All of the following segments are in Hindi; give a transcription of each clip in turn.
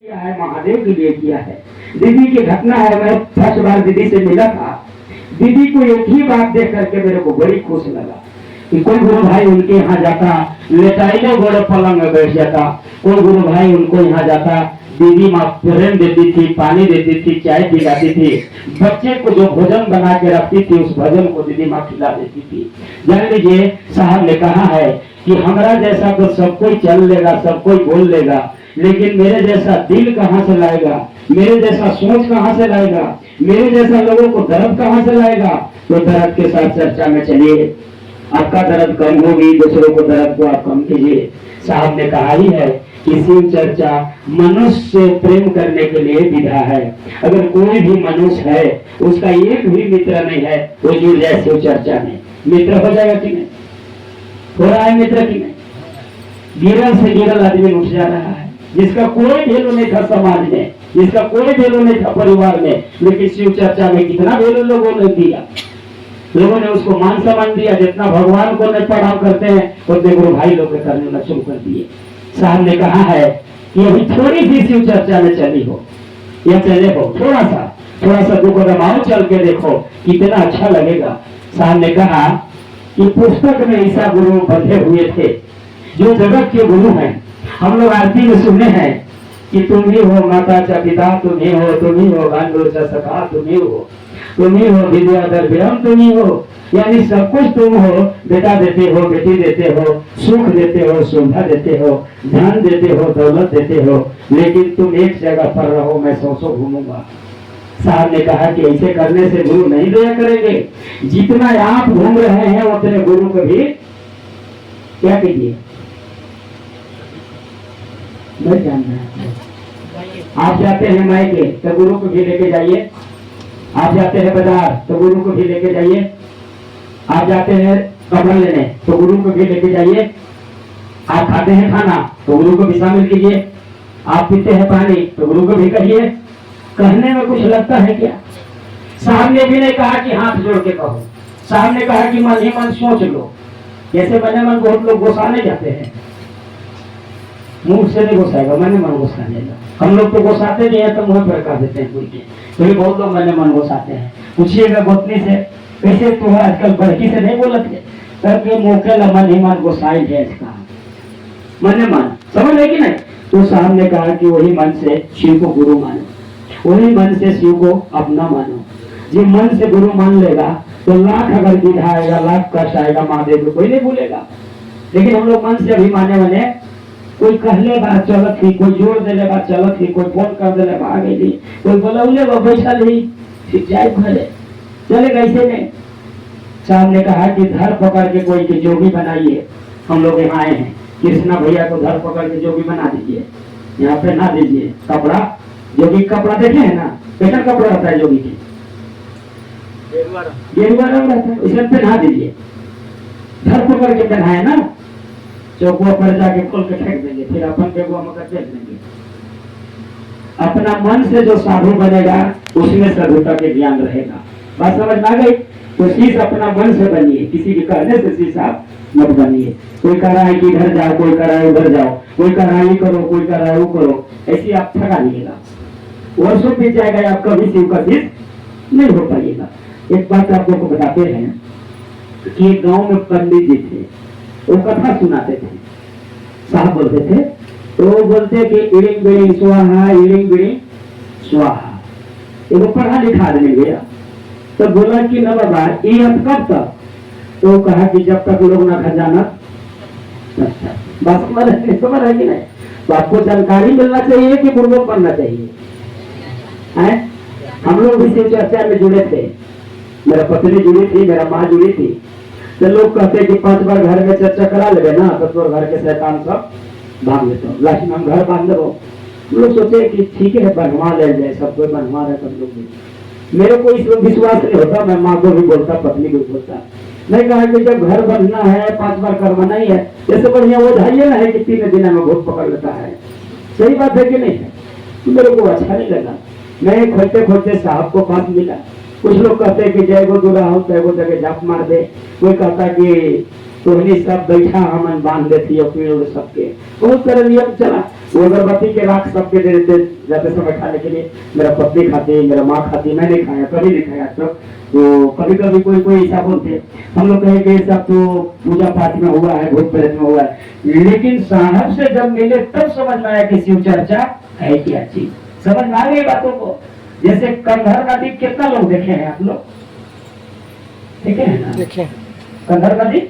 किया है, महादेव के लिए किया है। दीदी की घटना है, मैं फर्स्ट बार दीदी से मिला था। दीदी को एक ही बात देख करके मेरे को बड़ी खुश लगा कि कोई गुरु भाई उनके यहाँ जाता, लेटाइले घोड़े पलंग में बैठ जाता, कोई गुरु भाई उनको यहाँ जाता, दीदी माँ प्रेम देती थी, पानी देती थी, चाय पिलाती थी, बच्चे को जो भोजन बना के रखती थी उस भोजन को दीदी माँ खिला देती थी। जान लीजिए, साहब ने कहा है कि हमारा जैसा तो सब कोई चल लेगा, सब कोई बोल लेगा, लेकिन मेरे जैसा दिल कहाँ से लाएगा, मेरे जैसा सोच कहाँ से लाएगा, मेरे जैसा लोगों को दर्द कहाँ से लाएगा। तो दर्द के साथ चर्चा में चलिए, आपका दर्द कम होगी, दूसरों को दर्द को आप कम कीजिए। साहब ने कहा ही है कि शिव चर्चा मनुष्य से प्रेम करने के लिए विधा है। अगर कोई भी मनुष्य है, उसका एक भी मित्र नहीं है, वो जुड़ जाए शिव चर्चा में, मित्र हो जाएगा कि नहीं, हो रहा है मित्र की नहीं। गिरल से गिरल आदमी उठ जा रहा है, जिसका कोई वैल्यू नहीं था समाज में, जिसका कोई वैल्यू नहीं था परिवार में, लेकिन शिव चर्चा में कितना वैल्यू लोगों ने दिया, लोगों ने उसको मान सम्मान दिया। जितना भगवान को नहीं प्रणाम करते हैं उतने गुरु भाई लोग करने शुरू कर दिए। साहब ने कहा है कि अभी थोड़ी सी शिव चर्चा में चली हो या चले हो, थोड़ा सा दो कदम आओ, चल के देखो कितना अच्छा लगेगा। साहब ने कहा कि पुस्तक में ऐसा गुरु बंधे हुए थे जो जगत के गुरु हैं। हम लोग आरती में सुने हैं कि तुम ही हो माता चा पिता, तुम ही हो गांडो चा सखा, तुम ही हो विद्याधर विरम, तुम ही हो, यानी सब कुछ तुम हो। बेटा देते हो, बेटी देते हो, सुख देते हो, शोभा देते हो, धन देते हो, दौलत देते हो, लेकिन तुम एक जगह पर रहो, मैं सौ घूमूंगा। साहब ने कहा कि ऐसे करने से गुरु नहीं दया करेंगे। जितना आप घूम रहे हैं उतने गुरु को भी क्या कीजिए, नहीं जानना है। आप जाते हैं मायके तो गुरु को भी लेके जाइए, आप जाते हैं बाजार तो गुरु को भी लेके जाइए, आप जाते हैं कपड़ा लेने तो गुरु को भी लेके जाइए, आप खाते हैं खाना तो गुरु को भी शामिल कीजिए, आप पीते हैं पानी तो गुरु को भी कहिए। कहने में कुछ लगता है क्या? साहब ने भी नहीं कहा कि हाथ जोड़ के कहो, साहब ने कहा कि मन ही मन सोच लो। जैसे मन मन बहुत लोग गोसाने जाते हैं, मुंह से नहीं घुसाएगा, मन मन घुसा लेगा। हम लोग तो घुसाते नहीं है तो मुंह पर कर देते हैं कोई के, तो बहुत लोग मन मन घुसाते हैं। पूछिएगा गोतनी से कैसे तो है, आजकल बड़की से नहीं बोलते, करके मौके ला मन ही मन घुसाई है, इसका मन मन समझ है कि नहीं। तो साहब ने कहा कि वही मन से शिव को गुरु मानो, वही मन से शिव को अपना मानो। जो मन से गुरु मान लेगा तो लाख अगर विधा आएगा, लाख कष्ट आएगा, महादेव को कोई नहीं भूलेगा। लेकिन हम लोग मन से अभी माने बने, कोई कहले बा चलत ही, कोई जोर देले बा चलत ही, कोई फोन कर देले बा आगे दी, कोई बोलौले बा बैठल ही, फिर जाए घरे चले कैसे नहीं। साहब ने कहा कि धर पकड़ के कोई के जोगी बनाइए। हम लोग यहाँ आए हैं, कृष्णा भैया को धर पकड़ के जोगी बना दीजिए, यहाँ पे ना दीजिए कपड़ा। जोगी कपड़ा देखे है ना, कैसा कपड़ा रहता है जोगी के, गेरुआ रंग रहता है, उसे पहना दीजिए। धर पकड़ के पहनाए ना, चौकुआ पर जाके खोल के फेंक देंगे, फिर अपन बेगुआ मकर फेंक देंगे। अपना मन से जो साधु बनेगा उसमें साधुता के ज्ञान रहेगा। बात समझ में आ गई? तो शीश अपना मन से बनिए, किसी के कहने से शीश आप मत बनिए। कोई कह रहा है कि इधर जाओ, कोई कह रहा है उधर जाओ, कोई कह रहा है ये करो, कोई कह रहा है वो करो, ऐसी आप ठगा लीजिएगा, वर्षों बीत जाएगा, आप कभी शिव का शीश नहीं हो पाइएगा। एक बात आप लोग को बताते हैं कि एक गाँव में पंडित जी थे, वो कथा सुनाते थे। साहब बोलते थे तो वो बोलते कि इड़िंग बिड़िंग स्वाहा, इड़िंग बिड़िंग स्वाहा। वो पढ़ा लिखा आदमी गया तो बोला कि न बाबा ये अब कब तक? तो कहा कि जब तक लोग ना खजाना। बस समझ है कि नहीं? तो आपको जानकारी मिलना चाहिए कि पूर्वक बनना चाहिए है? हम लोग भी शिव चर्चा में जुड़े थे, मेरा पत्नी जुड़ी थी, मेरा माँ जुड़ी थी। तो लोग कहते कि 5 बार घर में चर्चा करा ले ना तो घर के शैतान सब भाग लेते हो, लास्ट में हम घर बांध लो। लोग सोचे कि ठीक है बनवा ले जाए, सब कोई बनवा रहे सब लोग भी। मेरे को इसमें विश्वास नहीं होता, मैं माँ को भी बोलता, पत्नी को भी बोलता। नहीं कहा कि जब घर बनना है 5 बार करवाना ही है, जैसे बढ़िया वो धाइए ना है कि 3 दिन में भूत पकड़ लेता है। सही बात है कि नहीं है? तो मेरे को अच्छा नहीं लगा। मैं खोजते खोजते साहब को पास मिला। कुछ लोग कहते हैं कि जय गो दूल्हा हो तय गो जगह झाप मार दे, कोई कहता कि तोहनी सब बैठा हमन बांध देती पेड़ सबके, बहुत सारे नियम चला। वो अगरबत्ती के राख सबके दे देते जाते समय खाने के लिए। मेरा पत्नी खाती, मेरा माँ खाती, मैंने खाया, कभी नहीं खाया सब। तो कभी कभी कोई कोई ऐसा बोलते, हम लोग कहेंगे ये सब तो पूजा पाठ में हुआ है, भूत प्रेत में हुआ है। लेकिन साहब से जब मिले तब समझ में आया कि शिव चर्चा है क्या चीज, समझ में आ गई बातों को। जैसे कंधर नदी कितना लोग देखे हैं आप लोग, ठीक है ना? देखे कंधर नदी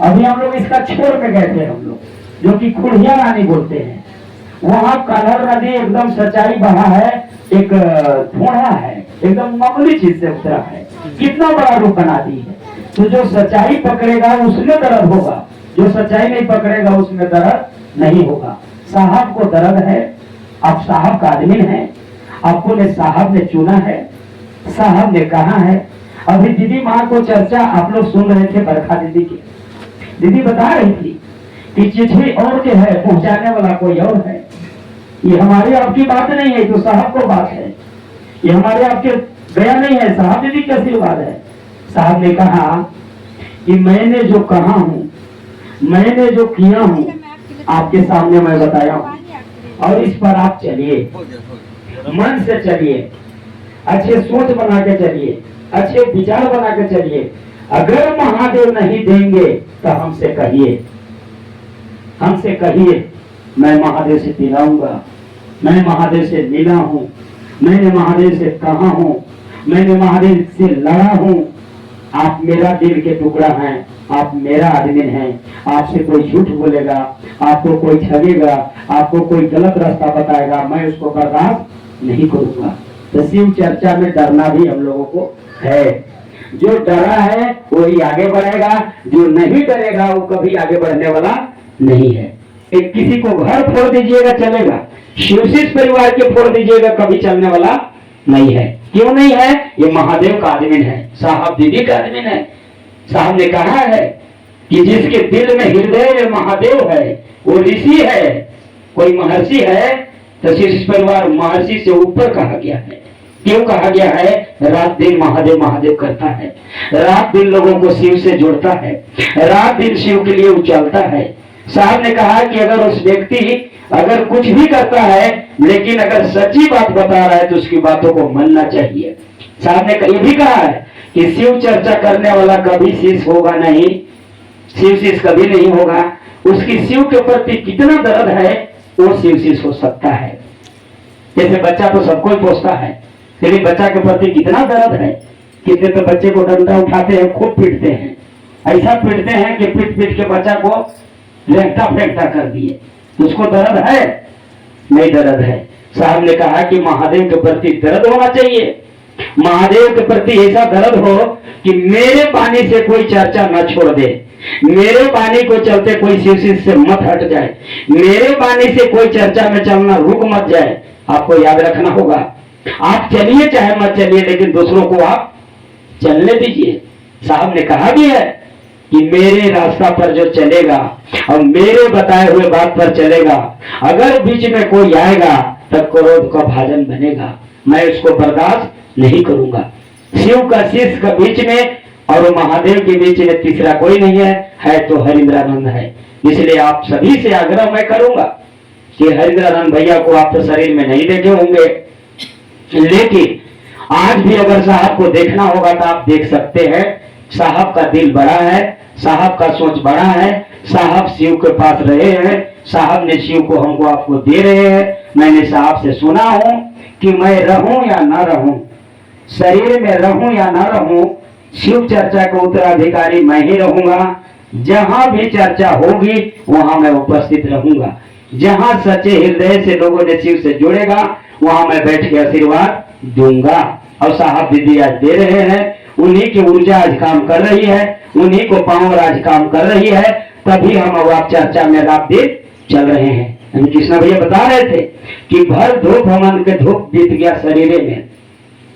अभी हम लोग इसका छोर में गए थे हम लोग, जो कि खुड़िया रानी बोलते हैं। वहाँ कंधर नदी एकदम सच्चाई बहा है, एक थोड़ा है, एकदम मामूली चीज से उतरा है, कितना बड़ा रूप बना दी है। तो जो सच्चाई पकड़ेगा उसमें दर्द होगा, जो सच्चाई नहीं पकड़ेगा उसमें दर्द नहीं होगा। साहब को दर्द है, आप साहब का आदमी है, आपको ने साहब ने चुना है, साहब ने कहा है। अभी दीदी माँ को चर्चा आप लोग सुन रहे थे बरखा दीदी की। दीदी बता रही थी कि चिट्ठी और के है, पहुंचाने वाला कोई और है। ये हमारे आपकी बात नहीं है, तो साहब को बात है। ये हमारे आपके गया नहीं है, साहब दीदी की आशीर्वाद है। साहब ने कहा कि मैंने जो कहा हूँ, मैंने जो किया हूँ, आपके सामने मैं बताया हूँ, और इस पर आप चलिए, मन से चलिए, अच्छे सोच बना के चलिए, अच्छे विचार बना के चलिए। अगर महादेव नहीं देंगे तो हमसे कहिए, हमसे कहिए, मैं महादेव से दिलाऊंगा, मैं महादेव से मिला हूँ, मैंने महादेव से कहा हूँ, मैंने महादेव से लड़ा हूँ। आप मेरा दिल के टुकड़ा हैं, आप मेरा आदमी हैं। आपसे कोई झूठ बोलेगा, आपको कोई ठगेगा, आपको कोई गलत रास्ता बताएगा, मैं उसको बर्दाश्त नहीं करूंगा। तो शिव चर्चा में डरना भी हम लोगों को है। जो डरा है वही आगे बढ़ेगा, जो नहीं डरेगा वो कभी आगे बढ़ने वाला नहीं है। एक किसी को घर फोड़ दीजिएगा चलेगा, शिवशिष परिवार के फोड़ दीजिएगा कभी चलने वाला नहीं है। क्यों नहीं है? ये महादेव का आदमी है, साहब दीदी का आदमी है। साहब ने कहा है कि जिसके दिल में हृदय में महादेव है वो ऋषि है, कोई महर्षि है। तो शिवशिष परिवार महर्षि से ऊपर कहा गया है। क्यों कहा गया है? रात दिन महादेव महादेव करता है, रात दिन लोगों को शिव से जोड़ता है, रात दिन शिव के लिए उछलता है। साहब ने कहा कि अगर उस व्यक्ति अगर कुछ भी करता है लेकिन अगर सच्ची बात बता रहा है तो उसकी बातों को मानना चाहिए। साहब ने ये भी कहा है कि शिव चर्चा करने वाला कभी शिष्य होगा नहीं, शिव शिष्य कभी नहीं होगा। उसकी शिव के प्रति कितना दर्द है वो शिव शिष्य हो सकता है। जैसे बच्चा तो सबको ही पोसता है, लेकिन बच्चा के प्रति कितना दर्द है। कितने तो बच्चे को डंडा उठाते हैं, खूब पीटते हैं, ऐसा पीटते हैं कि पीट पीट के बच्चा को लेंटा फेंकता कर दिए। उसको दर्द है? नहीं दर्द है। साहब ने कहा कि महादेव के प्रति दर्द होना चाहिए, महादेव के प्रति ऐसा दर्द हो कि मेरे पानी से कोई चर्चा न छोड़ दे, मेरे पानी को चलते कोई शिव शिष्य से मत हट जाए, मेरे पानी से कोई चर्चा में चलना रुक मत जाए। आपको याद रखना होगा, आप चलिए चाहे मत चलिए, लेकिन दूसरों को आप चलने दीजिए। साहब ने कहा भी है कि मेरे रास्ता पर जो चलेगा और मेरे बताए हुए बात पर चलेगा, अगर बीच में कोई आएगा तो क्रोध का भाजन बनेगा, मैं उसको बर्दाश्त नहीं करूंगा। शिव का शिष्य का बीच में और महादेव के बीच में तीसरा कोई नहीं है तो हरिंद्रानंद है। इसलिए आप सभी से आग्रह मैं करूंगा कि हरिंद्रानंद भैया को आप तो शरीर में नहीं देखे होंगे, लेकिन आज भी अगर साहब को देखना होगा तो आप देख सकते हैं। साहब का दिल बड़ा है, साहब का सोच बड़ा है, साहब शिव के पास रहे हैं, साहब ने शिव को हमको आपको दे रहे हैं। मैंने साहब से सुना हूं कि मैं रहूं या ना रहूं, शरीर में रहूं या ना रहूं, शिव चर्चा का उत्तराधिकारी मैं ही रहूंगा। जहां भी चर्चा होगी वहां मैं उपस्थित रहूंगा। जहां सच्चे हृदय से लोगों ने शिव से जुड़ेगा वहां मैं बैठ के आशीर्वाद दूंगा। और साहब दीदी आज दे रहे हैं, उन्हीं की ऊर्जा आज काम कर रही है, उन्हीं को पावर आज काम कर रही है, तभी हम अब आप चर्चा में रात दिन चल रहे हैं। कृष्णा भैया बता रहे थे कि भर धूप हमन के धूप बीत गया शरीर में।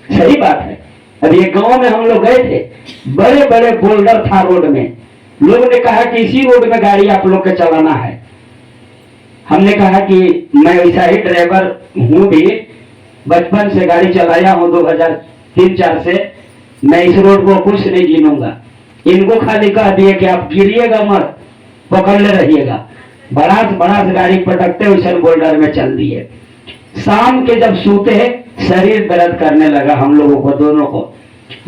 सही बात है। अब ये गांव में हम लोग गए थे, बड़े बड़े बोल्डर था रोड में, लोगों ने कहा कि इसी रोड में गाड़ी आप लोग के चलाना है। हमने कहा कि मैं ऐसा ही ड्राइवर हूं भी, बचपन से गाड़ी चलाया हूं 2003-4 से, मैं इस रोड को कुछ नहीं गिनूंगा। इनको खाली कह दिए कि आप गिरिएगा मत, पकड़ ले रहिएगा, बड़ा बड़ा गाड़ी पटकते उछल बोल्डर में चल दिए। शाम के जब सोते शरीर दर्द करने लगा हम लोगों को दोनों को।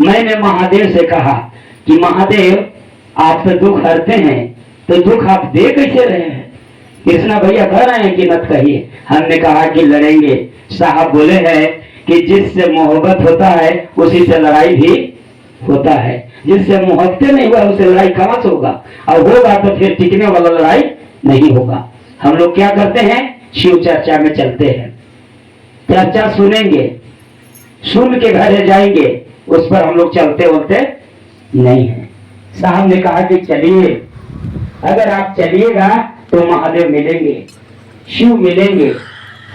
मैंने महादेव से कहा कि महादेव आप तो दुख हरते हैं, तो दुख आप दे कैसे रहे हैं? कृष्णा भैया कह रहे हैं कि मत कहिए। हमने कहा कि लड़ेंगे। साहब बोले हैं कि जिससे मोहब्बत होता है उसी से लड़ाई भी होता है, जिससे मोहब्बत नहीं हुआ उससे लड़ाई कहां से होगा, और होगा तो फिर टिकने वाला लड़ाई नहीं होगा। हम लोग क्या करते हैं, शिव चर्चा में चलते हैं, चर्चा सुनेंगे, सुन के घर जाएंगे, उस पर हम लोग चलते बोलते नहीं है। साहब ने कहा कि चलिए, अगर आप चलिएगा तो महादेव मिलेंगे, शिव मिलेंगे,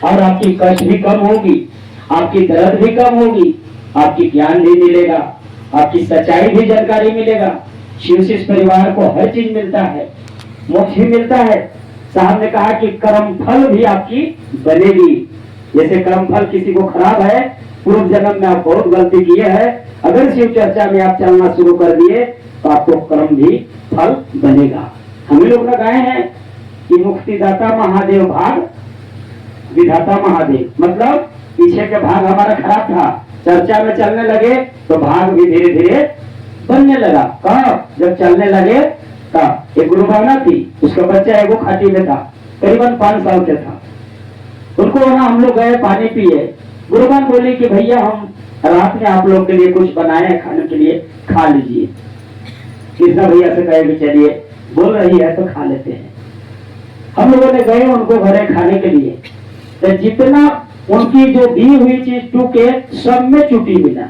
और आपकी कष्ट भी कम होगी, आपकी दर्द भी कम होगी, आपकी ज्ञान भी मिलेगा, आपकी सच्चाई भी जानकारी मिलेगा। शिव से इस परिवार को हर चीज मिलता है, मोक्ष भी मिलता है। साहब ने कहा कि कर्म फल भी आपकी बनेगी। जैसे कर्म फल किसी को खराब है, पूर्व जन्म में आप बहुत गलती किए हैं, अगर शिव चर्चा में आप चलना शुरू कर दिए तो आपको कर्म भी फल बनेगा। हम लोग लगाए हैं कि मुक्तिदाता महादेव भाग विधाता महादेव, मतलब पीछे के भाग हमारा खराब था, चर्चा में चलने लगे तो भाग भी धीरे धीरे बनने लगा। कहा जब चलने लगे तब एक गुरुबाना थी, उसका बच्चा है वो खाटी में था, करीबन 5 साल के था। उनको वहां हम लोग गए, पानी पिए। गुरुबान बोले कि भैया हम रात में आप लोग के लिए कुछ बनाए हैं खाने के लिए, खा लीजिए। कृष्णा भैया से कहे कि चलिए, बोल रही है तो खा लेते हैं। हम लोगों ने गए उनको घरे खाने के लिए, तो जितना उनकी जो दी हुई चीज टूके सब में चुटी मिला।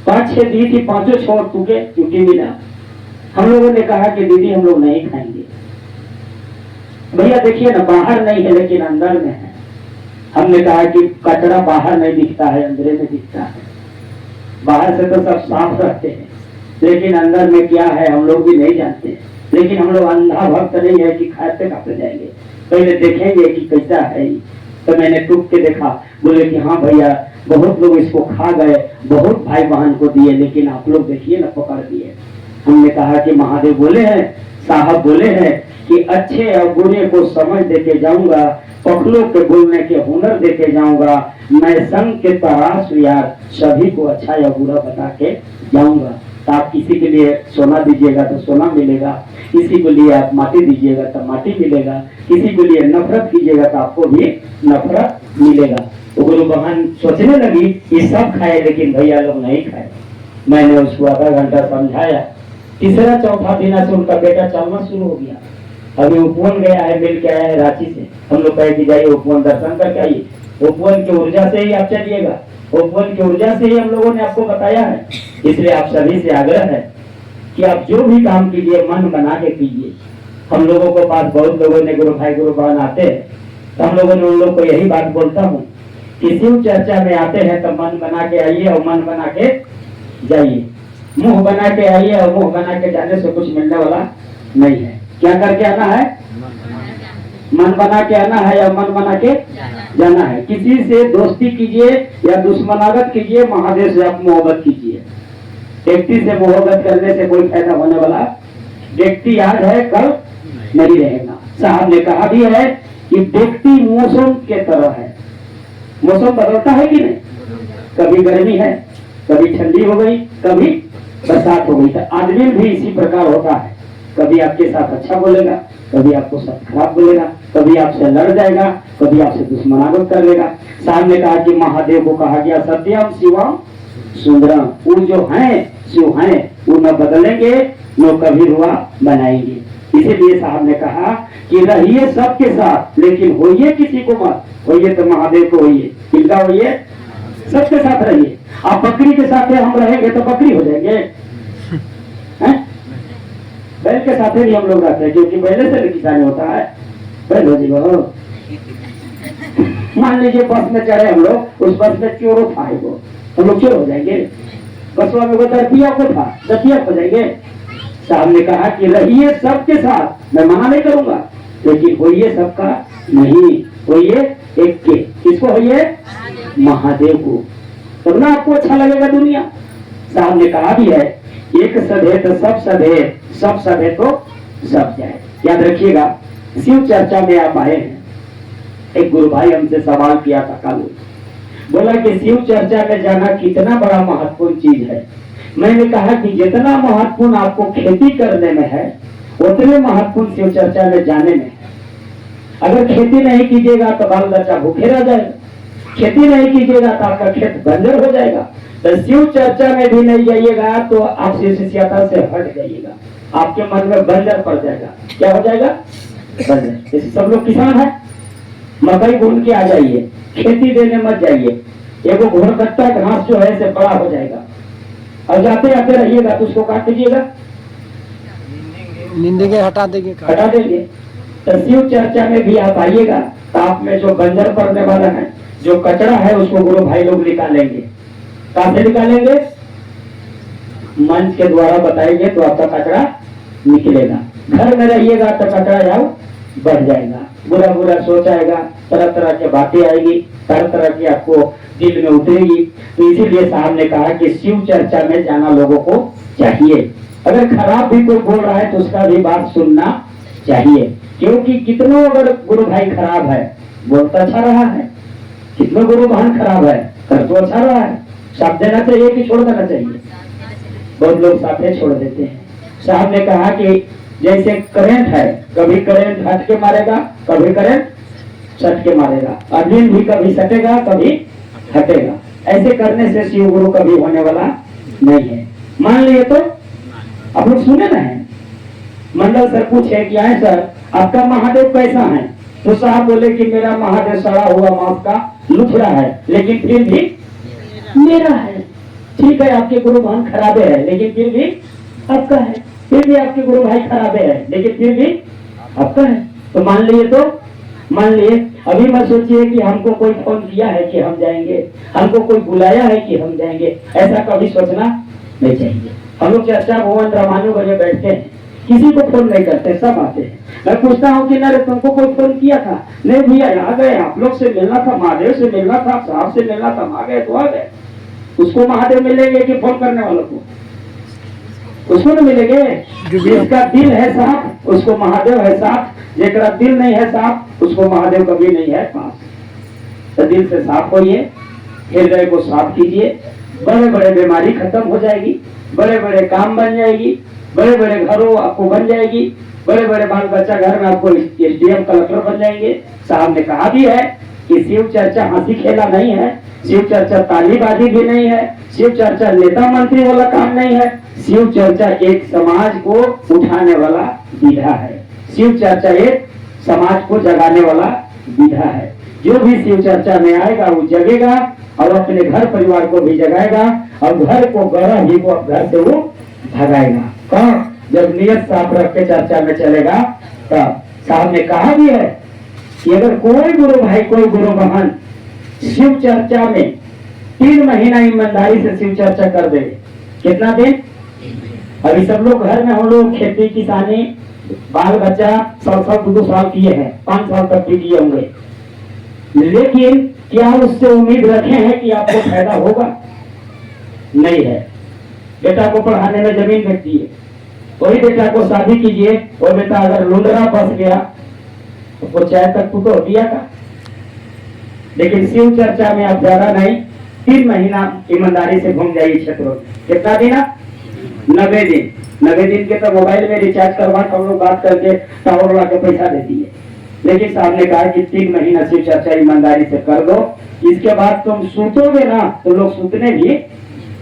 5-6 दी थी, 5-6 टूके चुटी मिला। हम लोगों ने कहा कि दीदी हम लोग नहीं खाएंगे। भैया देखिए ना, बाहर नहीं है लेकिन अंदर में है। हमने कहा कि कचरा बाहर नहीं दिखता है, अंदर में दिखता है। बाहर से तो सब साफ रखते हैं, लेकिन अंदर में क्या है हम लोग भी नहीं जानते। लेकिन हम लोग अंधा भक्त नहीं है कि खाते खाते जाएंगे, पहले देखेंगे कि कैसा है। तो मैंने टूक के देखा, बोले कि हाँ भैया बहुत लोग इसको खा गए, बहुत भाई बहन को दिए, लेकिन आप लोग देखिए ना पकड़ दिए। हमने कहा कि महादेव बोले हैं, साहब बोले हैं कि अच्छे और बुरे को समझ देके जाऊंगा, पखलों के बोलने के हुनर देके जाऊंगा, मैं संग के तराश यार सभी को अच्छा या बुरा बता के जाऊंगा। तो आप किसी के लिए सोना दीजिएगा तो सोना मिलेगा, किसी को लिए आप माटी दीजिएगा तो माटी मिलेगा, किसी को लिए नफरत कीजिएगा तो आपको भी नफरत मिलेगा। तो गुरु बहन सोचने लगी ये सब खाए लेकिन भैया लोग नहीं खाए। मैंने उसको आधा घंटा समझाया। तीसरा चौथा दिन से उनका बेटा चलना शुरू हो गया। अभी उपवन गया है, मिल के आया है रांची से। हम लोग कहे कि जाइए उपवन दर्शन करके आइए, उपवन की ऊर्जा से ही आप चलिएगा, उपवन की ऊर्जा से ही हम लोगों ने आपको बताया है। इसलिए आप सभी से आग्रह है कि आप जो भी काम कीजिए मन बना के कीजिए। हम लोगों को पास बहुत लोगों ने गुरु भाई गुरु बहन आते हैं, तो हम लोगों ने उन लोग को यही बात बोलता हूँ कि शिव चर्चा में आते हैं तो मन बना के आइए और मन बना के जाइए। मुंह बना के आइए और मुंह बना के जाने से कुछ मिलने वाला नहीं है। क्या करके आना है? मन बना के आना है या मन बना के जाना है। किसी से दोस्ती कीजिए या दुश्मनागत कीजिए, महादेव से आप मोहब्बत कीजिए। व्यक्ति से मोहब्बत करने से कोई फायदा होने वाला व्यक्ति आज है कल नहीं रहेगा। साहब ने कहा भी है कि व्यक्ति मौसम के तरह है, मौसम बदलता है कि नहीं, कभी गर्मी है, कभी ठंडी हो गई, कभी बरसात हो गई। तो आदमी भी इसी प्रकार होता है, कभी आपके साथ अच्छा बोलेगा, कभी आपको साथ खराब बोलेगा, कभी आपसे लड़ जाएगा, कभी आपसे दुश्मनागत कर लेगा। साहब ने कहा कि महादेव को कहा गया सत्यम शिवम सुंदरम, वो जो है शिव है वो न बदलेंगे न कभी रुआ बनाएंगे। इसीलिए साहब ने कहा कि रहिए सबके साथ लेकिन होइए किसी को मत। होइए तो महादेव को होइए, किनका होइए? सबके साथ रहिए। आप बकरी के साथ हम रहेंगे तो बकरी हो जाएंगे, बैल के साथ भी हम लोग रहते हैं क्योंकि पहले से किसानी होता है। बैल हो जाएगा। मान लीजिए बस में चढ़े हम लोग, उस बस में चोरों था वो, हम लोग चोर हो जाएंगे। बसवा में वो दर्दिया को था, दर्दिया हो जाएंगे। साहब ने कहा कि रहिए सबके साथ, मैं मना नहीं करूंगा, लेकिन होइए सबका नहीं, होइए एक के। किसको होइए? महादेव को, तब ना आपको अच्छा लगेगा दुनिया। साहब ने कहा भी है एक सधे तो सब सधे, सब सधे तो सब जाए। याद रखिएगा, शिव चर्चा में आप आए हैं। एक गुरु भाई हमसे सवाल किया था कल, बोला कि शिव चर्चा में जाना कितना बड़ा महत्वपूर्ण चीज है। मैंने कहा कि जितना महत्वपूर्ण आपको खेती करने में है उतने महत्वपूर्ण शिव चर्चा में जाने में है। अगर खेती नहीं कीजिएगा तो बाल बच्चा भूखे रह जाएगा, खेती नहीं कीजिएगा तो आपका खेत बंजर हो जाएगा। तो शिव चर्चा में भी नहीं जाइएगा तो आप शिष्यता से हट जाइएगा, आपके मन में बंजर पड़ जाएगा। क्या हो जाएगा? बंजर। सब लोग किसान है, मकई भून के आ जाइए, खेती देने मत जाइए। एगो घोड़कट्टा घास जो है से बड़ा हो जाएगा और जाते आते रहिएगा तो उसको काट दीजिएगा, निंदेंगे, हटा देंगे। तो शिव चर्चा में भी आप आइएगा तो आप में जो बंजर पड़ने वाला है, जो कचरा है, उसको गुरु भाई लोग निकालेंगे। कहां से निकालेंगे? मंच के द्वारा बताएंगे तो आपका कचरा निकलेगा। घर में रहिएगा तो कचरा जाओ बढ़ जाएगा, बुरा बुरा सोच आएगा, तरह तरह की बातें आएगी, तरह तरह की आपको दिल में उतरेगी। तो इसीलिए साहब ने कहा कि शिव चर्चा में जाना लोगों को चाहिए। अगर खराब भी कोई बोल रहा है तो उसका भी बात सुनना चाहिए, क्योंकि कितनों अगर गुरु भाई खराब है बोलता अच्छा रहा है, कितनों गुरु बहन खराब है कर तो अच्छा रहा है। साथ देना चाहिए कि छोड़ देना चाहिए? बहुत लोग साथे छोड़ देते हैं। साहब ने कहा कि जैसे करंट है, कभी करंट हट के मारेगा, कभी करंट सट के मारेगा, अग्नि भी कभी सटेगा कभी हटेगा। ऐसे करने से शिव गुरु कभी होने वाला नहीं है। मान लिए तो आप लोग सुने ना है, मंडल सर पूछे कि आए सर आपका महादेव कैसा है, तो साहब बोले कि मेरा महादेव सड़ा हुआ मांस का लुथड़ा है लेकिन फिर भी मेरा है। ठीक है, आपके गुरु बहन खराबे है लेकिन फिर भी आपका है, फिर भी आपके गुरु भाई खराबे है लेकिन फिर भी आपका है। तो मान लिए तो मान लिए। अभी मत सोचिए कि हमको कोई फोन किया है कि हम जाएंगे, हमको कोई बुलाया है कि हम जाएंगे, ऐसा कभी सोचना नहीं चाहिए। हम लोग चर्चा भवन रामानु बजे बैठते हैं, किसी को फोन नहीं करते, सब आते हैं। मैं पूछता हूँ कि ना तुमको कोई फोन किया था? नहीं भैया आ गए, आप लोग से मिलना था, महादेव से मिलना था, साहब से मिलना था, आ गए तो आ गए। उसको महादेव मिलेंगे कि फोन करने वालों को? उसको नहीं मिलेंगे। जिसका दिल है साफ उसको महादेव है साफ, जेकरा दिल नहीं है साफ उसको महादेव कभी नहीं है पास। तो दिल से साफ होइए, हृदय को साफ कीजिए, बड़े बड़े बीमारी खत्म हो जाएगी, बड़े बड़े काम बन जाएगी, बड़े बड़े घरों आपको बन जाएगी, बड़े बड़े बाल बच्चा घर में आपको एसडीएम कलेक्टर बन जाएंगे। साहब ने कहा भी है कि शिव चर्चा हंसी खेला नहीं है, शिव चर्चा तालीबाजी भी नहीं है, शिव चर्चा नेता मंत्री वाला काम नहीं है। शिव चर्चा एक समाज को उठाने वाला विधा है, शिव चर्चा एक समाज को जगाने वाला विधा है। जो भी शिव चर्चा में आएगा वो जगेगा और अपने घर परिवार को भी जगाएगा और घर को गढ़ा ही को घर से वो भगाएगा। कौन? जब नियत साफ रख के चर्चा में चलेगा तब। साहब ने कहा भी है कि अगर कोई गुरु भाई कोई गुरु बहन शिव चर्चा में 3 महीना ईमानदारी से शिव चर्चा कर दे, कितना दिन? अभी सब लोग घर में हम लोग खेती किसानी बाल बच्चा 100 साल 2 साल किए हैं, 5 साल तक भी किए होंगे, लेकिन क्या उससे उम्मीद रखे हैं कि आपको फायदा होगा? नहीं है। बेटा को पढ़ाने में जमीन बेच दिए, वही बेटा को शादी कीजिए, वो बेटा अगर लुंडरा फंस गया तो वो चाय तक तो दिया था। लेकिन शिव चर्चा में आप ज्यादा नहीं, 3 महीना ईमानदारी से घूम जाइए क्षेत्रों। कितना दिन? 90 दिन। 90 दिन के तो मोबाइल में रिचार्ज करवा हम लोग बात करके टावर ला के पैसा दे दिए। लेकिन साहब ने कहा कि 3 महीना शिव चर्चा ईमानदारी से कर दो, इसके बाद तुम सूतोगे ना तो लोग सूतने भी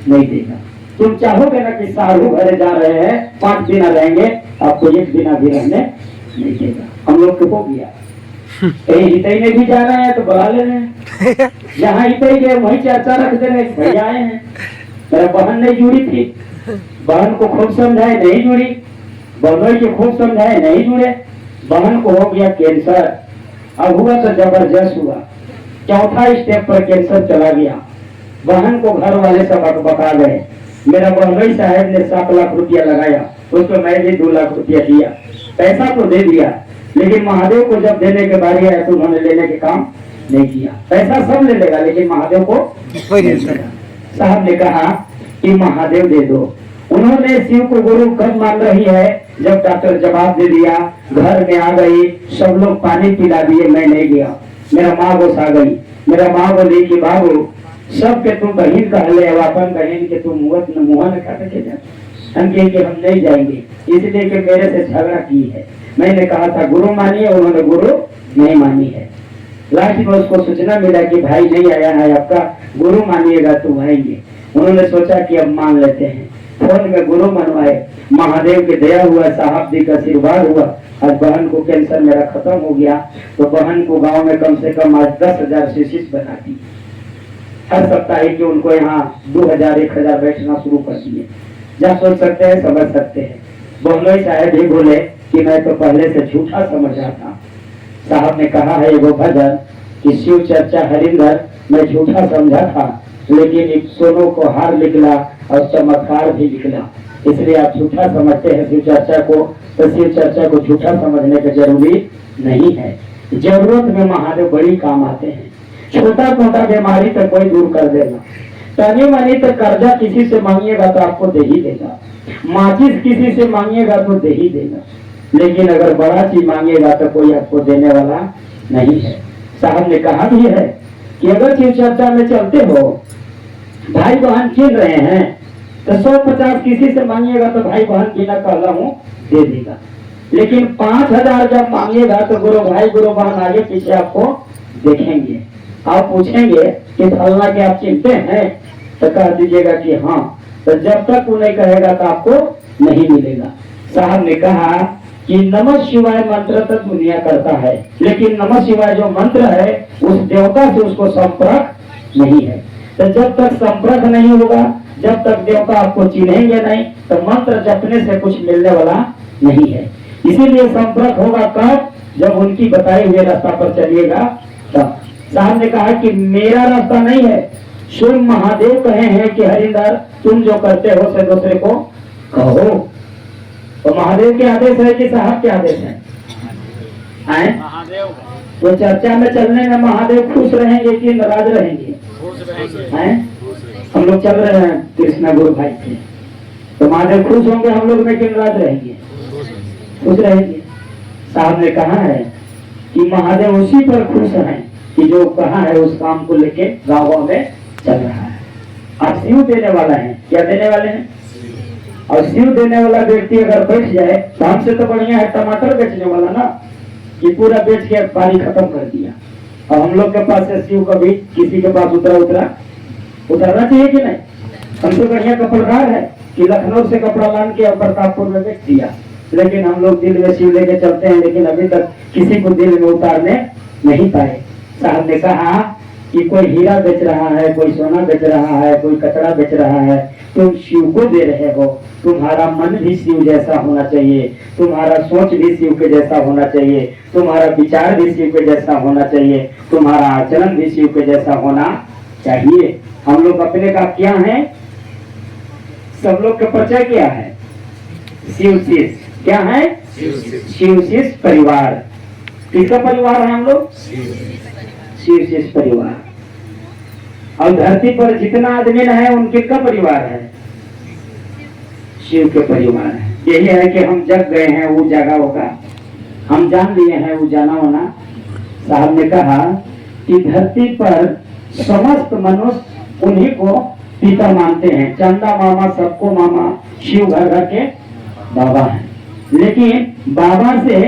नहीं देगा। तुम चाहोगे ना कि साधु घर जा रहे हैं 5 दिन रहेंगे, आपको 1 दिन भी रहने नहीं देगा। हम लोग को हो गया, कहीं हितई में भी जा रहे हैं तो बुला ले रहे हैं, जहाँ हितई गए वही चर्चा रख दे रहे, भैया आए हैं। मेरा बहन नहीं जुड़ी थी, बहन को खूब समझाए नहीं जुड़ी, बहनों को खूब समझाए नहीं जुड़े। बहन को हो गया कैंसर, अब हुआ तो जबरदस्त हुआ, 4था स्टेप पर कैंसर चला गया। बहन को घर वाले सब बता गए। मेरा बहनोई साहब ने 7 लाख रुपया लगाया, उसको मैं भी 2 लाख रुपया दिया, पैसा तो दे दिया, लेकिन महादेव को जब देने के बारी आया तो उन्होंने लेने के काम नहीं किया। पैसा सब ले लेगा लेकिन महादेव को साहब ने कहा कि महादेव दे दो, उन्होंने शिव को गुरु कब मान रही है? जब डॉक्टर जवाब दे दिया, घर में आ गई, सब लोग पानी पिला दिए, मैं नहीं गया। मेरा माँ गोस आ गई, मेरा माँ बोली कि बाबू सब के तुम बहन कह ले, अपन बहन के तुम मुँह न काट के जा। हम कहे कि हम नहीं जाएंगे, इसलिए कि मेरे से झगड़ा की है। मैंने कहा था गुरु मानिए, उन्होंने गुरु नहीं मानी है। लास्ट में उसको सूचना मिला कि भाई नहीं आया है आपका, गुरु मानिएगा तो आएंगे। उन्होंने सोचा कि अब मान लेते हैं, फोन में गुरु मनवाए। महादेव की दया हुआ, साहब जी का आशीर्वाद हुआ। आज बहन को कैंसर मेरा खत्म हो गया, तो बहन को गांव में कम से कम आज 10,000 शिष्य बना दी। हर सप्ताह कि उनको यहाँ 2,000-1,000 बैठना शुरू कर दिए। जब सोच सकते हैं, समझ सकते हैं। बहनोई साहब भी बोले कि मैं तो पहले से झूठा समझ रहा था। साहब ने कहा है वो भजन कि शिव चर्चा हरिंदर मैं झूठा समझा था, लेकिन एक सोनों को हार निकला और चमत्कार भी निकला। इसलिए आप झूठा समझते हैं शिव चर्चा को, तो शिव चर्चा को झूठा समझने की जरूरी नहीं है। जरूरत में महादेव बड़ी काम आते हैं। छोटा मोटा बीमारी तो कोई दूर कर देगा, तनी मनी तो कर्जा किसी से मांगिएगा तो आपको दे ही देगा, माचिस किसी से मांगिएगा तो दे ही देगा, लेकिन अगर बड़ा चीज मांगिएगा तो कोई आपको देने वाला नहीं है। साहब ने कहा भी है कि अगर शिव चर्चा में चलते हो, भाई बहन चिन रहे हैं, तो 150 किसी से मांगिएगा तो भाई बहन बिना कहला हूँ दे देगा, लेकिन 5,000 जब मांगिएगा तो गुरु भाई गुरु बहन आगे पीछे आपको देखेंगे। आप पूछेंगे कि फलना के आप चिंते हैं, तो कह दीजिएगा कि हाँ, तो जब तक वो नहीं कहेगा तो आपको नहीं मिलेगा। साहब ने कहा कि नमः शिवाय मंत्र तो दुनिया करता है, लेकिन नमः शिवाय जो मंत्र है उस देवता से उसको संपर्क नहीं है। तो जब तक संपर्क नहीं होगा, जब तक देवता आपको चिन्हेंगे नहीं, तो मंत्र जपने से कुछ मिलने वाला नहीं है। इसीलिए संपर्क होगा कब? जब उनकी बताए हुए रास्ता पर चलिएगा तब। साहब ने कहा कि मेरा रास्ता नहीं है, स्वयं महादेव कहे हैं कि हरिंदर तुम जो करते हो से दूसरे को कहो। तो महादेव के आदेश है कि साहब के आदेश है? तो चर्चा में चलने में महादेव खुश रहेंगे कि नाराज रहेंगे? हम लोग चल रहे हैं कृष्णा गुरु भाई से, तो महादेव खुश होंगे हम लोग में कि नाराज रहेंगे? खुश रहेंगे। साहब ने कहा है कि महादेव उसी पर खुश हैं कि जो कहा है उस काम को लेके गाँव में चल रहा है। आप शिव देने वाला है, क्या देने वाले हैं? और शिव देने वाला व्यक्ति अगर बैठ जाए तो हमसे तो बढ़िया है टमाटर बेचने वाला ना, कि पूरा बेच के पानी खत्म कर दिया। और हम लोग के पास से शिव कभी किसी के पास उतरना चाहिए कि नहीं? हमसे बढ़िया कपड़दार है कि लखनऊ से कपड़ा लान के और प्रतापपुर में बेच दिया, लेकिन हम लोग दिल में शिव लेके चलते हैं, लेकिन अभी तक किसी को दिल में उतारने नहीं पाए। साहब ने कहा कि कोई हीरा बेच रहा है, कोई सोना बेच रहा है, कोई कचरा बेच रहा है, तुम शिव को दे रहे हो। तुम्हारा मन भी शिव जैसा होना चाहिए, तुम्हारा सोच भी शिव के जैसा होना चाहिए, तुम्हारा विचार भी शिव के जैसा होना चाहिए, तुम्हारा आचरण भी शिव के जैसा होना चाहिए। हम लोग अपने का क्या है? सब लोग का परिचय क्या है? शिव शिष्य। क्या है? शिव शिष्य परिवार। किसका परिवार है हम लोग? शिव शिष्य परिवार। और धरती पर जितना आदमी है उनके का परिवार है? शिव के परिवार है। यही है कि हम जग गए हैं वो जगा होगा, हम जान लिए हैं वो जाना होना। साहब ने कहा कि धरती पर समस्त मनुष्य उन्हीं को पिता मानते हैं, चंदा मामा सबको मामा, शिव घर घर के बाबा हैं। लेकिन बाबा से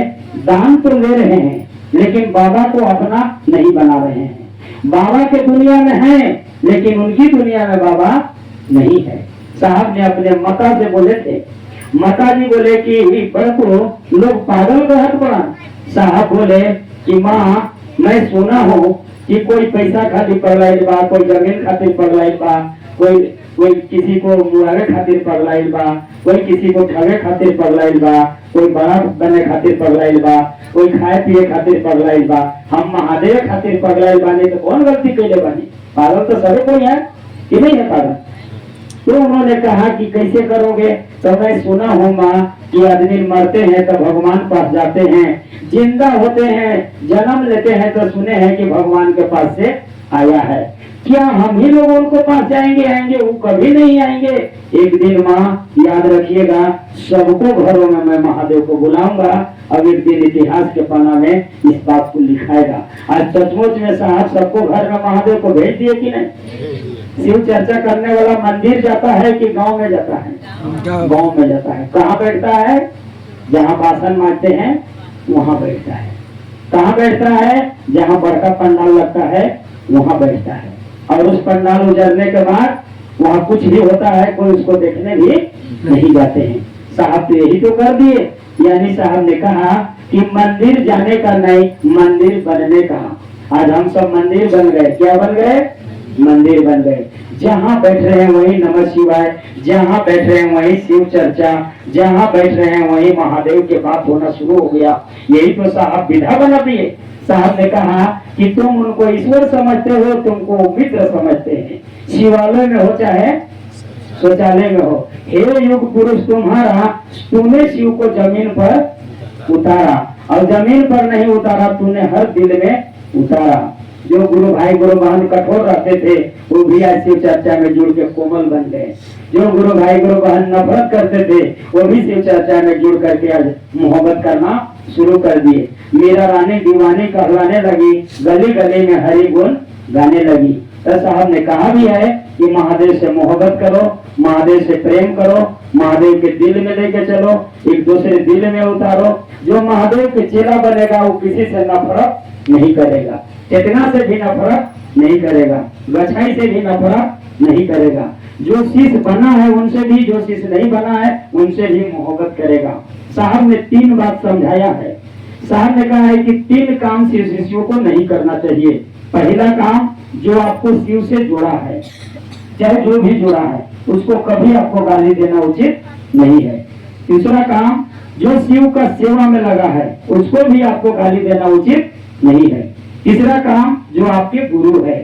दान तो ले रहे हैं, लेकिन बाबा को अपना नहीं बना रहे हैं। बाबा के दुनिया में है, लेकिन उनकी दुनिया में बाबा नहीं है। साहब ने अपने माता से बोले थे, माता जी बोले कि बड़को लोग पागल कहत पड़ा। साहब बोले कि माँ मैं सुना हूँ कि कोई पैसा खातिर पगलाइल बा, कोई जमीन खातिर पगलाइल बा, कोई किसी को मुआवे खातिर पगलाइल बा, कोई किसी को ठगे खातिर पगलाइल बा, कोई बड़ा बने खातिर पगलाइल बा, कोई खाए पिए खातिर पगलाइल बा। हम महादेव खातिर पगलाइल बानी तो कौन गलती कैले बानी? पागल तो सभी कोई है कि नहीं है पागल? तो उन्होंने कहा कि कैसे करोगे? तो मैं सुना हूँ माँ कि आदमी मरते हैं तो भगवान पास जाते हैं, जिंदा होते हैं जन्म लेते हैं तो सुने हैं कि भगवान के पास से आया है। क्या हम ही लोग उनको पास जाएंगे आएंगे? वो कभी नहीं आएंगे। एक दिन माँ याद रखिएगा, सबको घरों में मैं महादेव को बुलाऊंगा। अब एक दिन इतिहास के पन्ना में इस बात को लिखाएगा। आज सचमुच में साहब सबको घर में महादेव को भेज दिए कि नहीं? शिव चर्चा करने वाला मंदिर जाता है कि गांव में जाता है? गांव में जाता है। कहाँ बैठता है? जहाँ बासन मारते हैं वहां बैठता है। कहाँ बैठता है? जहाँ बड़का पंडाल लगता है वहां बैठता है। और उस पंडाल उजरने के बाद वहाँ कुछ भी होता है, कोई उसको देखने भी नहीं जाते हैं। साहब तो यही तो कर दिए। यानी साहब ने कहा कि मंदिर जाने का नहीं, मंदिर बनने का। आज हम सब मंदिर बन गए। क्या बन गए? मंदिर बन गए। जहाँ बैठ रहे हैं वही नमः शिवाय, जहाँ बैठ रहे हैं वही शिव चर्चा, जहाँ बैठ रहे हैं वही महादेव के बात होना शुरू हो गया। यही तो साहब विधा बना दिए। साहब ने कहा कि तुम उनको ईश्वर समझते हो, तुमको मित्र समझते हैं। शिवालय में हो चाहे शौचालय में हो, हे युग पुरुष तुम्हारा, तूने शिव को जमीन पर उतारा और जमीन पर नहीं उतारा, तूने हर दिल में उतारा। जो गुरु भाई गुरु बहन कठोर रहते थे वो भी आज शिव चर्चा में जुड़ के कोमल बन गए। जो गुरु भाई गुरु बहन नफरत करते थे वो भी शिव चर्चा में जुड़ करके आज मोहब्बत करना शुरू कर दिए। मेरा रानी दीवानी कहलाने लगी, गली गली में हरि गुण गाने लगी। तो साहब ने कहा भी है कि महादेव से मोहब्बत करो, महादेव से प्रेम करो, महादेव के दिल में लेके चलो, एक दूसरे दिल में उतारो। जो महादेव के चेला बनेगा वो किसी से नफरत नहीं करेगा, चेतना से भी नफरत नहीं करेगा, गछाई से भी नफरत नहीं करेगा। जो शिष्य बना है उनसे भी, जो शिष्य नहीं बना है उनसे भी मोहब्बत करेगा। साहब ने 3 बात समझाया है। साहब ने कहा है कि 3 काम शिव शिष्यों को नहीं करना चाहिए। पहला काम, जो आपको शिव से जुड़ा है, चाहे जो भी जुड़ा है, उसको कभी आपको गाली देना उचित नहीं है। दूसरा काम, जो शिव का सेवा में लगा है उसको भी आपको गाली देना उचित नहीं है। तीसरा काम, जो आपके गुरु है,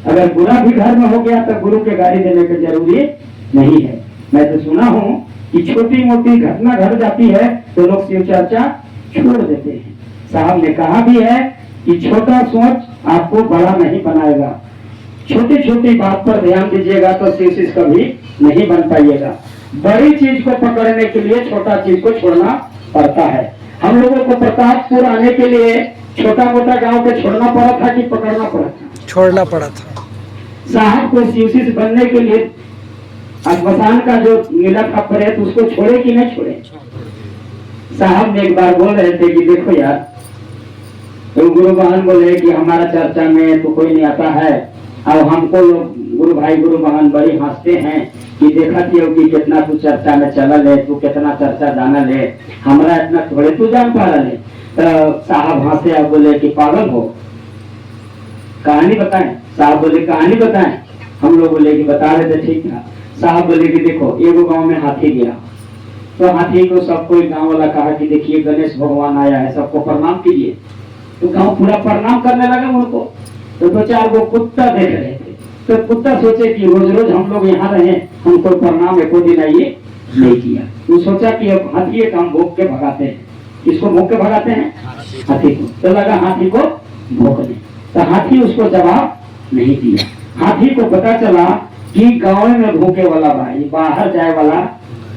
अगर बुरा भी घर में हो गया तो गुरु के गाली देने की जरूरी नहीं है। मैं तो सुना हूँ कि छोटी मोटी घटना घट जाती है तो लोग शिव चर्चा छोड़ देते हैं। साहब ने कहा भी है कि छोटा सोच आपको बड़ा नहीं बनाएगा। छोटी छोटी बात पर ध्यान दीजिएगा तो शिव शिष्य कभी नहीं बन पाइएगा। बड़ी चीज को पकड़ने के लिए छोटा चीज को छोड़ना पड़ता है। हम लोगों को प्रतापपुर आने के लिए छोटा मोटा गांव के छोड़ना पड़ा था कि पकड़ना पड़ा था? छोड़ना पड़ा था। साहब को शिव शिष्य बनने के लिए अश्मशान का जो मिला था प्रेत, उसको छोड़े कि नहीं छोड़े? साहब ने एक बार बोल रहे थे कि देखो यार, तो गुरु बहन बोले कि हमारा चर्चा में तो कोई नहीं आता है। अब हमको लोग गुरु भाई गुरु बहन बड़ी हंसते हैं कि देखा थी कि कितना तू चर्चा में चला ले, तू कितना चर्चा जाना ले, हमारा इतना थोड़े तू जान पा रहा ले। तो साहब हंसे और बोले कि पागल हो, कहानी बताएं। साहब बोले कहानी बताएं। हम लोग बोले कि बता रहे थे, ठीक था। साहब बोले कि देखो, एगो गांव में हाथी गया, तो हाथी को सब कोई गांव वाला कहा कि देखिए गणेश भगवान आया है, सबको प्रणाम कीजिए। तो गांव पूरा प्रणाम करने लगा उनको। तो 2-4 गो कुत्ता देख रहे थे, तो कुत्ता सोचे कि रोज रोज हम लोग यहाँ रहे, हमको प्रणाम एको दिन आइए नहीं किया। तो सोचा कि अब हाथी को हम भोग के भगाते हैं। किसको भोग के भगाते हैं? हाथी को। तो लगा हाथी को भोगने, तो हाथी उसको जवाब नहीं दिया। हाथी को पता चला कि गाँव में भूखे वाला भाई, बाहर जाए वाला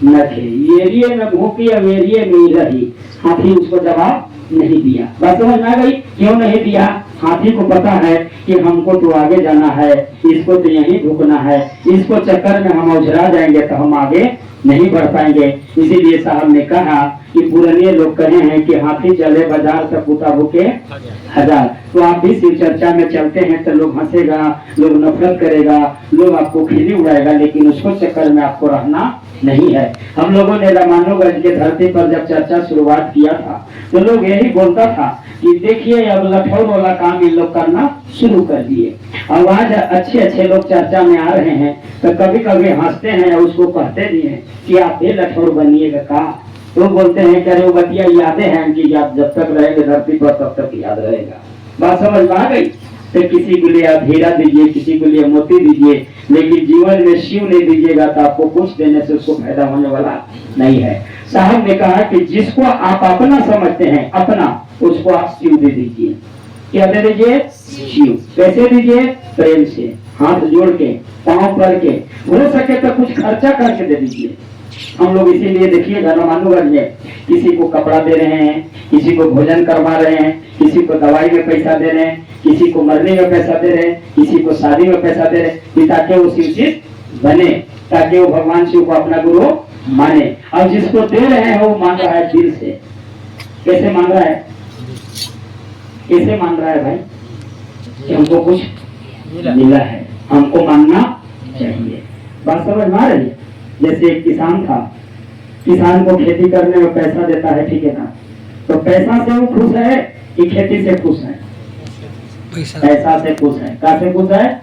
न थे, एरिए में भूखी अब एरिए में ही रही। हाथी उसको जवाब नहीं दिया। बात समझ में आ गई? क्यों नहीं दिया? हाथी को पता है कि हमको तो आगे जाना है, इसको तो यहीं रुकना है, इसको चक्कर में हम उछरा जाएंगे तो हम आगे नहीं बढ़ पाएंगे। इसीलिए साहब ने कहा कि पुराने लोग कहे हैं कि हाथी चले बाजार से कुत्ता भूखे हजार। तो आप भी शिव चर्चा में चलते हैं तो लोग हंसेगा, लोग नफरत करेगा, लोग आपको खिल्ली उड़ाएगा, लेकिन उसको चक्कर में आपको रहना नहीं है। हम लोगों ने रामानुगंज के धरती पर जब चर्चा शुरुआत किया था तो लोग यही बोलता था कि देखिए अब लठौर वाला काम ये लोग करना शुरू कर दिए। अब आज अच्छे अच्छे लोग चर्चा में आ रहे हैं तो कभी कभी हंसते हैं और उसको कहते भी हैं कि आप भी लठौर बनिएगा का। तो बोलते हैं कि वो बतिया यादें हैं कि आप जब तक रहेंगे धरती पर तब तक याद रहेगा। बात समझ में आ गई? तो किसी को लिए आप हीरा दीजिए, किसी को लिए मोती दीजिए, लेकिन जीवन में शिव नहीं दीजिएगा तो आपको कुछ देने से उसको फायदा होने वाला नहीं है। साहब ने कहा कि जिसको आप अपना समझते हैं, अपना, उसको आप शिव दे दीजिए। क्या दे दीजिए? शिव। कैसे दीजिए? प्रेम से, हाथ जोड़ के, पांव पड़ के, हो सके तो कुछ खर्चा करके दे दीजिए। हम लोग इसीलिए देखिएगा रामानुगंज में किसी को कपड़ा दे रहे हैं, किसी को भोजन करवा रहे हैं, किसी को दवाई में पैसा दे रहे हैं, किसी को मरने में पैसा दे रहे हैं, किसी को शादी में पैसा दे रहे हैं, ताकि वो शिवचित बने, ताकि वो भगवान शिव को अपना गुरु माने। और जिसको दे रहे हैं वो मांग रहा है दिल से। कैसे मांग रहा है? कैसे मांग रहा है भाई? कि हमको कुछ मिला है, हमको मानना चाहिए। बात समझ में आ रही है? जैसे एक किसान था, किसान को खेती करने में पैसा देता है ठेकेदार, तो पैसा से वो खुश है कि खेती से खुश है? पैसा से खुश है। कहाँ से खुश है?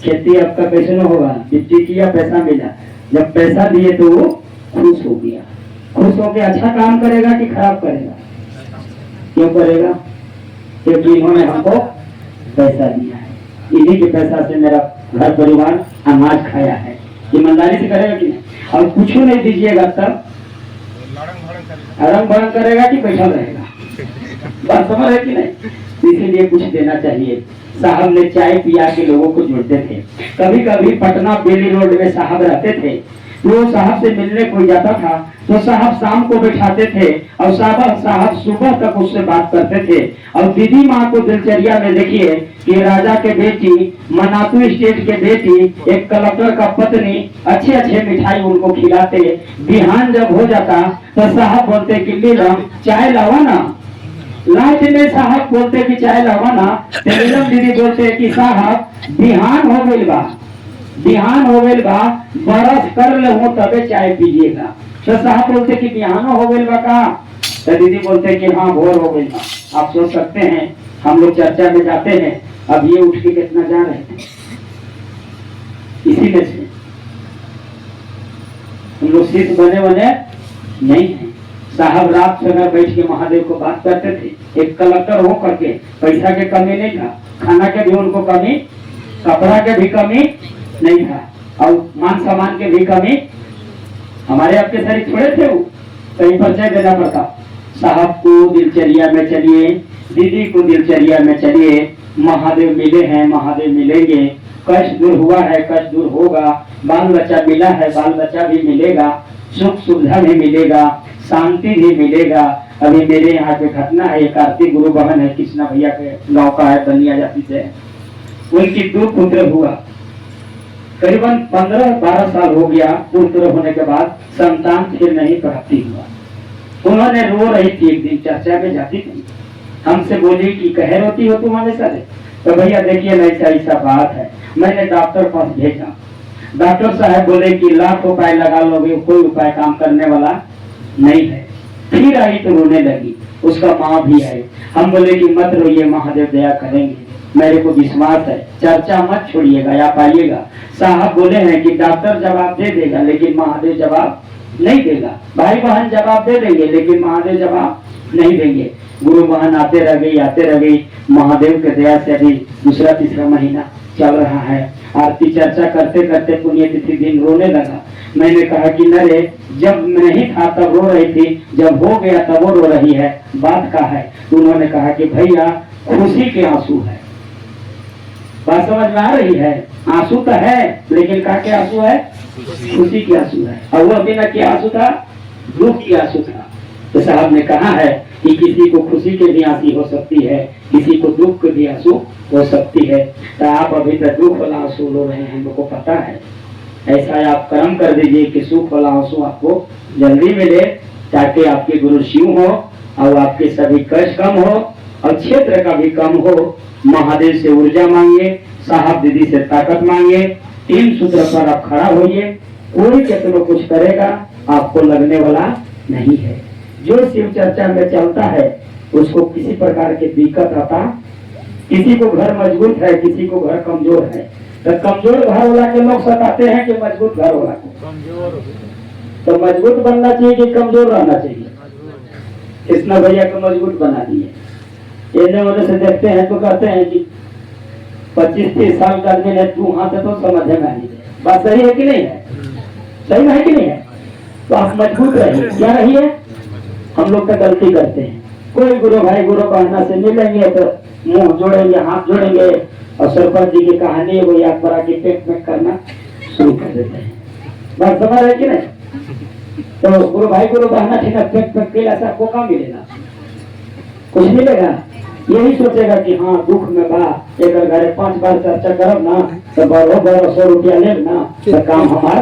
खेती आपका कैसे न होगा? मिट्टी किया, पैसा मिला, जब पैसा दिए तो वो खुश हो गया। खुश होकर अच्छा काम करेगा कि खराब करेगा? क्यों करेगा? क्योंकि इन्होंने हमको पैसा दिया है, इन्हीं के पैसा से मेरा घर परिवार अनाज खाया है। ईमानदारी से करेगा कि नहीं? और कुछ नहीं दीजिएगा तब रंग भरंग करेगा कि बैठा रहेगा? बात समझ है कि नहीं? इसीलिए कुछ देना चाहिए। साहब ने चाय पिया के लोगों को जोड़ते थे। कभी कभी पटना बेली रोड में साहब रहते थे, तो साहब से मिलने कोई जाता था तो साहब शाम को बैठाते थे और साहब सुबह तक उससे बात करते थे। और दीदी माँ को दिनचर्या में देखिए कि राजा के बेटी, मनातू स्टेट के बेटी, एक कलेक्टर का पत्नी अच्छे अच्छे मिठाई उनको खिलाते। बिहान जब हो जाता तो साहब बोलते कि नीलम चाय लावा ना। लाइट में साहब बोलते कि चाय लावा ना। नीलम दीदी बोलते कि साहब बिहान हो गई बा, बिहान हो गई बा, बरस कर ले हो तबे चाय पीजिएगा। तो साहब बोलते कि बिहान हो गई बा का? तो दीदी बोलते कि हाँ भोर हो गई बा। आप सोच सकते हैं, हम लोग चर्चा में जाते हैं, अब ये उठ के कितना जा रहे हैं। इसी में से हम लोग शिष्य बने नहीं है। साहब रात से अगर बैठ के महादेव को बात करते थे। एक कलेक्टर हो करके पैसा के कमी नहीं था, खाना के भी उनको कमी, कपड़ा के भी कमी नहीं था, और मान सम्मान के भी कमी। हमारे आपके शरीर थोड़े थे, वो कहीं परिचय देना पड़ता। साहब को दिनचर्या में चलिए, दीदी को दिनचर्या में चलिए। महादेव मिले हैं, महादेव मिलेंगे। कष्ट दूर हुआ है, कष्ट दूर होगा। बाल बच्चा मिला है, बाल बच्चा भी मिलेगा। सुख सुविधा भी मिलेगा, शांति भी मिलेगा। अभी मेरे यहाँ पे घटना है, कार्तिक गुरु बहन है, कृष्णा भैया के गांव का है, बनिया जाति से। उनकी 2 पुत्र हुआ, करीबन 15-12 साल हो गया। पुत्र होने के बाद संतान फिर नहीं प्राप्ति हुआ। उन्होंने रो रही थी, एक दिन चर्चा में जाती थी, हमसे बोली कि कह रोती हो तुम हमेशा से? तो भैया देखिए ना, ऐसा बात है। मैंने डॉक्टर पास भेजा, डॉक्टर साहब बोले कि लाख उपाय लगा लोगे, कोई उपाय काम करने वाला नहीं है। फिर आई तो रोने लगी, उसका माँ भी आई। हम बोले कि मत रोइए, महादेव दया करेंगे, मेरे को विश्वास है, चर्चा मत छोड़िएगा, आप आइएगा। साहब बोले हैं कि डॉक्टर जवाब दे देगा लेकिन महादेव जवाब नहीं देगा। भाई बहन जवाब दे देंगे लेकिन महादेव जवाब नहीं देंगे। गुरु बहन आते रह गई। महादेव के दया से अभी 2-3 महीना चल रहा है। आरती चर्चा करते करते पुण्यतिथि दिन रोने लगा। मैंने कहा कि नरे, जब नहीं था तब रो रही थी, जब हो गया तब वो रो रही है, बात का है? तो उन्होंने कहा कि भैया खुशी के आंसू है। बात समझ में आ रही है? आंसू तो है लेकिन कहा के आंसू है? खुशी के आंसू है। और वो अभी ना क्या आंसू था? दुख की आंसू था। तो साहब ने कहा है कि किसी को खुशी के भी आंसू हो सकती है, किसी को दुख के भी आंसू हो सकती है। तो आप अभी तक दुख वाला आंसू रो रहे हैं, हमको पता है। ऐसा आप कर्म कर दीजिए कि सुख वाला आंसू आपको जल्दी मिले, ताकि आपके गुरु शिव हो और आपके सभी कष्ट कम हो और क्षेत्र का भी कम हो। महादेव से ऊर्जा मांगिए, साहब दीदी से ताकत मांगिए। 3 सूत्र पर आप खड़ा होइए। कोई कितना कुछ करेगा आपको लगने वाला नहीं है। जो शिव चर्चा में चलता है उसको किसी प्रकार की दिक्कत आता। किसी को घर मजबूत है, किसी को घर कमजोर है। तो कमजोर घर वाला के लोग सताते हैं कि मजबूत घर वाला को। तो मजबूत बनना चाहिए कि कमजोर रहना चाहिए? कृष्णा भैया को मजबूत बना दिए। इन्हें वजह से देखते हैं तो कहते हैं कि 25-30 साल का आदमी ने तू हाथ है तो समझ में नहीं। बात सही है कि नहीं है? सही है कि नहीं है? तो आप मजबूत रहिए। क्या रहिए? हम लोग तो गलती करते हैं, कोई गुरु भाई गुरु बहना से मिलेंगे तो मुंह जोड़ेंगे, हाथ जोड़ेंगे और सरपंच जी की कहानी वो याद करा के पेट में करना शुरू कर देते हैं। बात समझ रहे कि नहीं? तो गुरु भाई गुरु बहना ठीक है, पेट में केला सा को कहाँ मिलेगा? कुछ मिलेगा? यही सोचेगा कि हाँ दुख में बा एक घर 5 बार चर्चा करब ना तो 1200 रुपया ले ना तो काम हमारा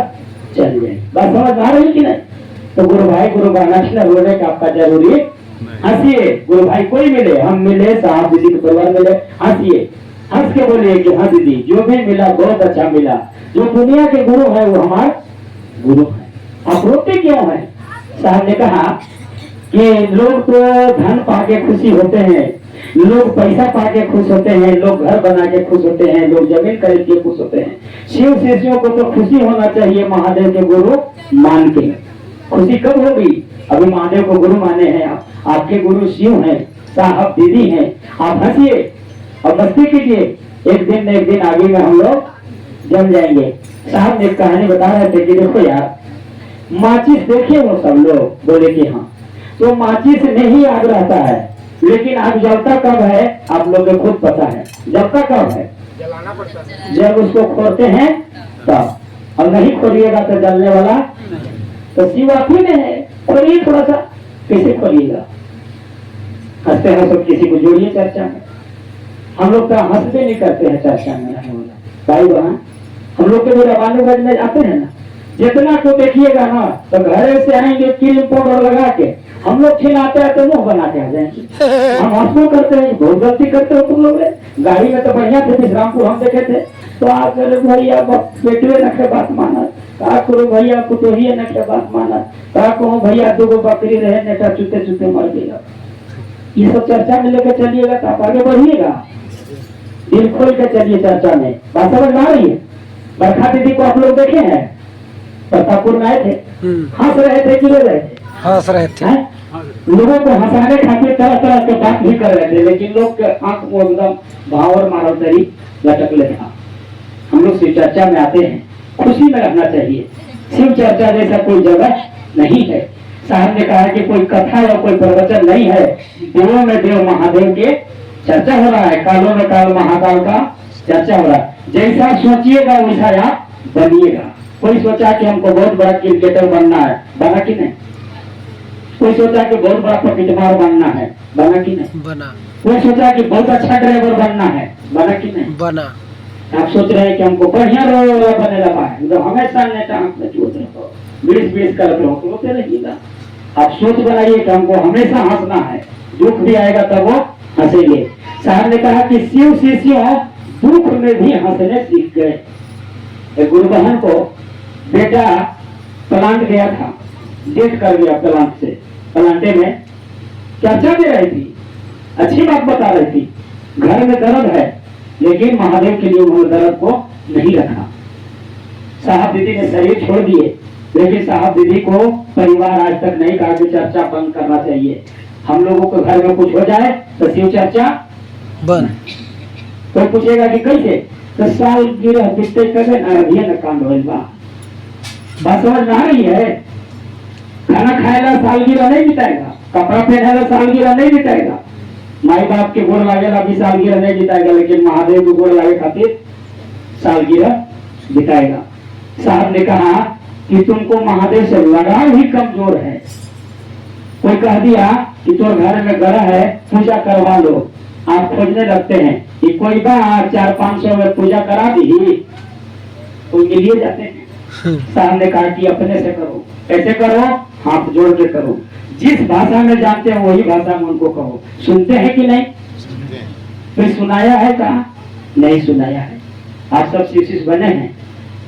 चल जाए। बात समझ आ रही कि नहीं? तो गुरु भाई गुरु बहना रोने का आपका जरूरी हंसिए। गुरु भाई कोई मिले, हम मिले, साहब दीदी के परिवार मिले, हंसिए, हंस के बोलिए कि हाँ दीदी जो भी मिला बहुत अच्छा मिला। जो दुनिया के गुरु है वो हमारे गुरु है। आप रोते क्यों है? साहब ने कहा कि लोग तो धन पाके खुशी होते हैं, लोग पैसा पाके खुश होते हैं, लोग घर बना के खुश होते हैं, लोग जमीन खरीद के खुश होते हैं। शिव शिष्यों को तो खुशी होना चाहिए महादेव के गुरु मान के। खुशी कब होगी? अभी महादेव को गुरु माने हैं आप, आपके गुरु शिव हैं, साहब दीदी हैं। आप हंसिए और मस्ती कीजिए, एक दिन आगे में हम लोग जम जाएंगे। साहब ने कहानी बता रहे थे कि देखो यार माचिस देखे हो सब लोग? बोले कि हाँ। तो माचिस नहीं आग रहता है, लेकिन आग जलता कब है आप लोग को खुद पता है। जलता कब है? जलाना पड़ता है। जब उसको खोलते हैं तब, और नहीं खोलिएगा तो जलने वाला तो शिव आप ही में है। खोलिए थोड़ा सा, कैसे खोलिएगा? हंसते हैं सब, किसी को जोड़िए चर्चा में। हम लोग तो हंसते नहीं करते हैं चर्चा में भाई बहन। हम लोग के भी रवानुगंज में जाते हैं ना, जितना को देखिएगा ना तो घर से आएंगे क्रीम पाउडर लगा के, हम लोग खिलाते हैं तो मुंह बना के आ जाएंगे। हम हंसो करते हैं, बहुत गलती करते हो तुम लोग। गाड़ी में तो बढ़िया थे, विश्रामपुर हम देखे थे तो आप भैया बेटुए नखे बात माना, का करो भैया कुटोहिए नखे बात माना, का कहो भैया 2 बकरी रहे नेटा चुते चुते मर गया। ये सब चर्चा में लेकर चलिएगा तो आप आगे बढ़िएगा। दिल खोल कर चलिए चर्चा में। बात समझ में आ रही है? बरखा दीदी को आप लोग देखे हैं? प्रतापपुर में आए थे, हंस रहे थे कि रो रहे थे? हंस रहे थे। लोगों को हंसाने खातिर तरह तरह के बात भी कर रहे थे, लेकिन लोग के आंख को एकदम भावर मारल तरी लटक लेता। हम लोग शिव चर्चा में आते हैं, खुशी में रहना चाहिए। शिव चर्चा जैसा कोई जगह नहीं है। साहब ने कहा कि कोई कथा या कोई प्रवचन नहीं है, देवों में देव महादेव के चर्चा हो रहा है, कालों में काल महाकाल का चर्चा हो रहा है। जैसा सोचिएगा वैसा आप बनिएगा। कोई सोचा कि हमको बहुत बड़ा क्रिकेटर बनना है, बना कि नहीं? कोई सोचा कि बहुत बड़ा पॉकेटमार बनना है, बना कि नहीं? बना। कोई सोचा कि बहुत अच्छा ड्राइवर बनना है, बना कि नहीं? बना। आप सोच रहे हैं कि हमको बढ़िया रोड बने लगा है, तो हमेशा नेता आंख में चोट रहो, 20 करते हो तो रोते रहिएगा। आप सोच बनाइए कि हमको हमेशा हंसना है, दुख भी आएगा तब वो हंसेंगे। साहब ने कहा कि शिव शिष्यों दुख में भी हंसने सीख गए। एक गुरु बहन को बेटा प्लांट गया था, डेथ कर गया प्लांट से। प्लांटे में चर्चा दे रही थी, अच्छी बात बता रही थी, घर में दर्द है लेकिन महादेव के लिए उन्होंने दर्द को नहीं रखा। साहब दीदी ने शरीर छोड़ दिए, लेकिन साहब दीदी को परिवार आज तक नहीं कहा कि चर्चा बंद करना चाहिए। हम लोगों को घर में कुछ हो जाए तो शिव चर्चा बंद। कोई पूछेगा कि कैसे? तो साल गिरह बिस्ते करे ना अभी न कांड होइल बा। बात समझ में आ रही है? खाना खाएला सालगिरह नहीं बिताएगा, कपड़ा पहनेला सालगिरह नहीं बिताएगा, माई बाप के गोड़ लागेला भी सालगिरह नहीं बिताएगा, लेकिन महादेव के गोड़ लागे खातिर सालगिरह बिताएगा। साहब ने कहा कि तुमको महादेव से लगाव ही कमजोर है। कोई कह दिया कि तो घर में ग्रह है पूजा करवा लो, आप खोजने लगते हैं कि कोई बार 400-500 में पूजा करा दी, उनके लिए जाते हैं। साहब ने कहा कि अपने से करो। कैसे करो? हाथ जोड़ के करो। जिस भाषा में जानते हैं वही भाषा में उनको कहो। सुनते हैं कि नहीं? कोई सुनाया है? कहा नहीं सुनाया है। आप सब शिष्य बने हैं।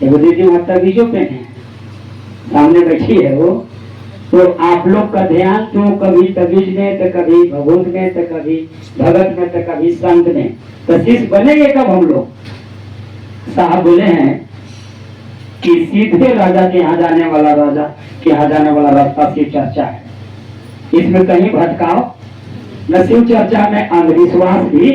एगो दीदी वहाँ बीजों पे है, सामने बैठी है वो। तो आप लोग का ध्यान तो कभी तबीज में तो कभी भगवत में तो कभी भगत में तो कभी संत में, तो शिष्य बनेंगे कब हम लोग? साहब बोले हैं कि सीधे राजा के यहाँ जाने वाला, राजा के यहाँ जाने वाला रास्ता शिव चर्चा है। इसमें कहीं भटकाव न, शिव चर्चा में अंधविश्वास भी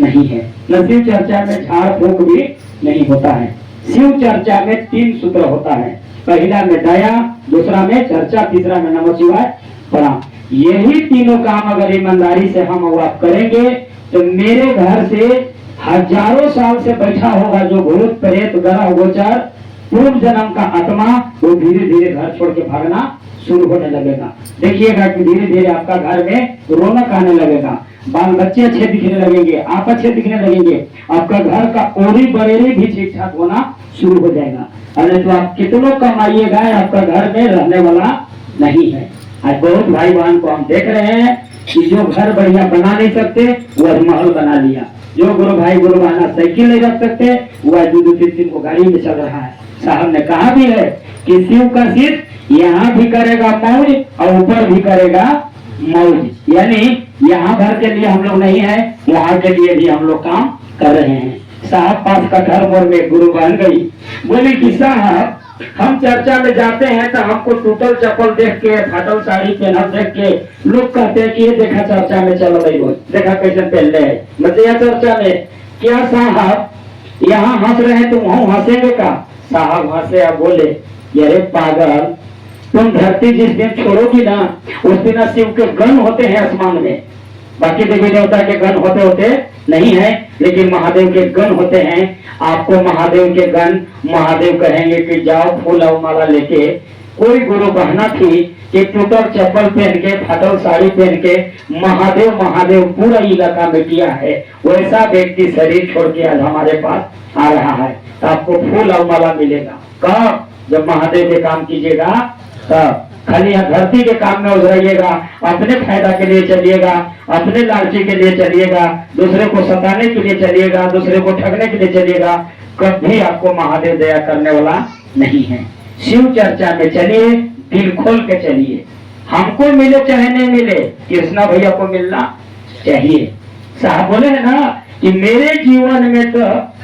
नहीं है, न शिव चर्चा में झाड़ फूक भी नहीं होता है। शिव चर्चा में 3 सूत्र होता है। पहला में दया, दूसरा में चर्चा, तीसरा में नमः शिवाय प्रणाम। यही तीनों काम अगर ईमानदारी से हम और आप करेंगे तो मेरे घर से हजारों साल से बैठा होगा जो भूत प्रेत ग्रह गोचर पूर्व जन्म का आत्मा, वो धीरे धीरे घर छोड़ के भागना शुरू होने लगेगा। देखिएगा कि धीरे धीरे आपका घर में रौनक आने लगेगा, बाल बच्चे अच्छे दिखने लगेंगे, आप अच्छे दिखने लगेंगे, आपका घर का ओरी बरेली भी ठीक ठाक होना शुरू हो जाएगा। अरे तो आप कितनों कमाइएगा, आपका घर में रहने वाला नहीं है। आज बहुत भाई बहन को हम देख रहे हैं कि जो घर बढ़िया बना नहीं सकते वह महल बना लिया, जो गुरु भाई गुरु बहना साइकिल नहीं रख सकते वह 2-3 को गाड़ी में चल रहा है। साहब ने कहा भी है कि शिव का सिद्ध यहाँ भी करेगा मौज और ऊपर भी करेगा मौज, यानी यहाँ भर के लिए हम लोग नहीं है, वहां के लिए भी हम लोग काम कर रहे हैं। साहब पास कठहर मोड़ में गुरु बन गई, बोली कि साहब हम चर्चा में जाते हैं तो हमको टूटल चप्पल देख के, फाटल साड़ी पहना देख के लोग कहते हैं कि ये देखा चर्चा में चल रही हो, देखा कैसे पहले है मजे चर्चा में। क्या साहब यहाँ हंस रहे हैं, तुम वहां हंसेंगे का? साहब हंसे, आप बोले अरे पागल, तुम धरती जिस दिन छोड़ोगी ना उस दिन शिव के गण होते हैं आसमान में, बाकी देवी देवता के गण होते नहीं है, लेकिन महादेव के गण होते हैं। आपको महादेव के गण महादेव कहेंगे कि जाओ फूल और माला लेके। कोई गुरु बहना थी कि टूटल चप्पल पहन के, फाटल साड़ी पहन के महादेव महादेव पूरा इलाका में किया है, वैसा व्यक्ति शरीर छोड़ के आज हमारे पास आ रहा है, तो आपको फूल और माला मिलेगा। कब? जब महादेव के काम कीजिएगा तब। खाली यहाँ धरती के काम में उतरिएगा, अपने फायदा के लिए चलिएगा, अपने लालची के लिए चलिएगा, दूसरे को सताने के लिए चलिएगा, दूसरे को ठगने के लिए चलिएगा, कभी आपको महादेव दया करने वाला नहीं है। शिव चर्चा में चलिए, दिल खोल के चलिए, हमको मिले चाहे नहीं मिले, कृष्णा भैया को मिलना चाहिए। साहब बोले है ना कि मेरे जीवन में तो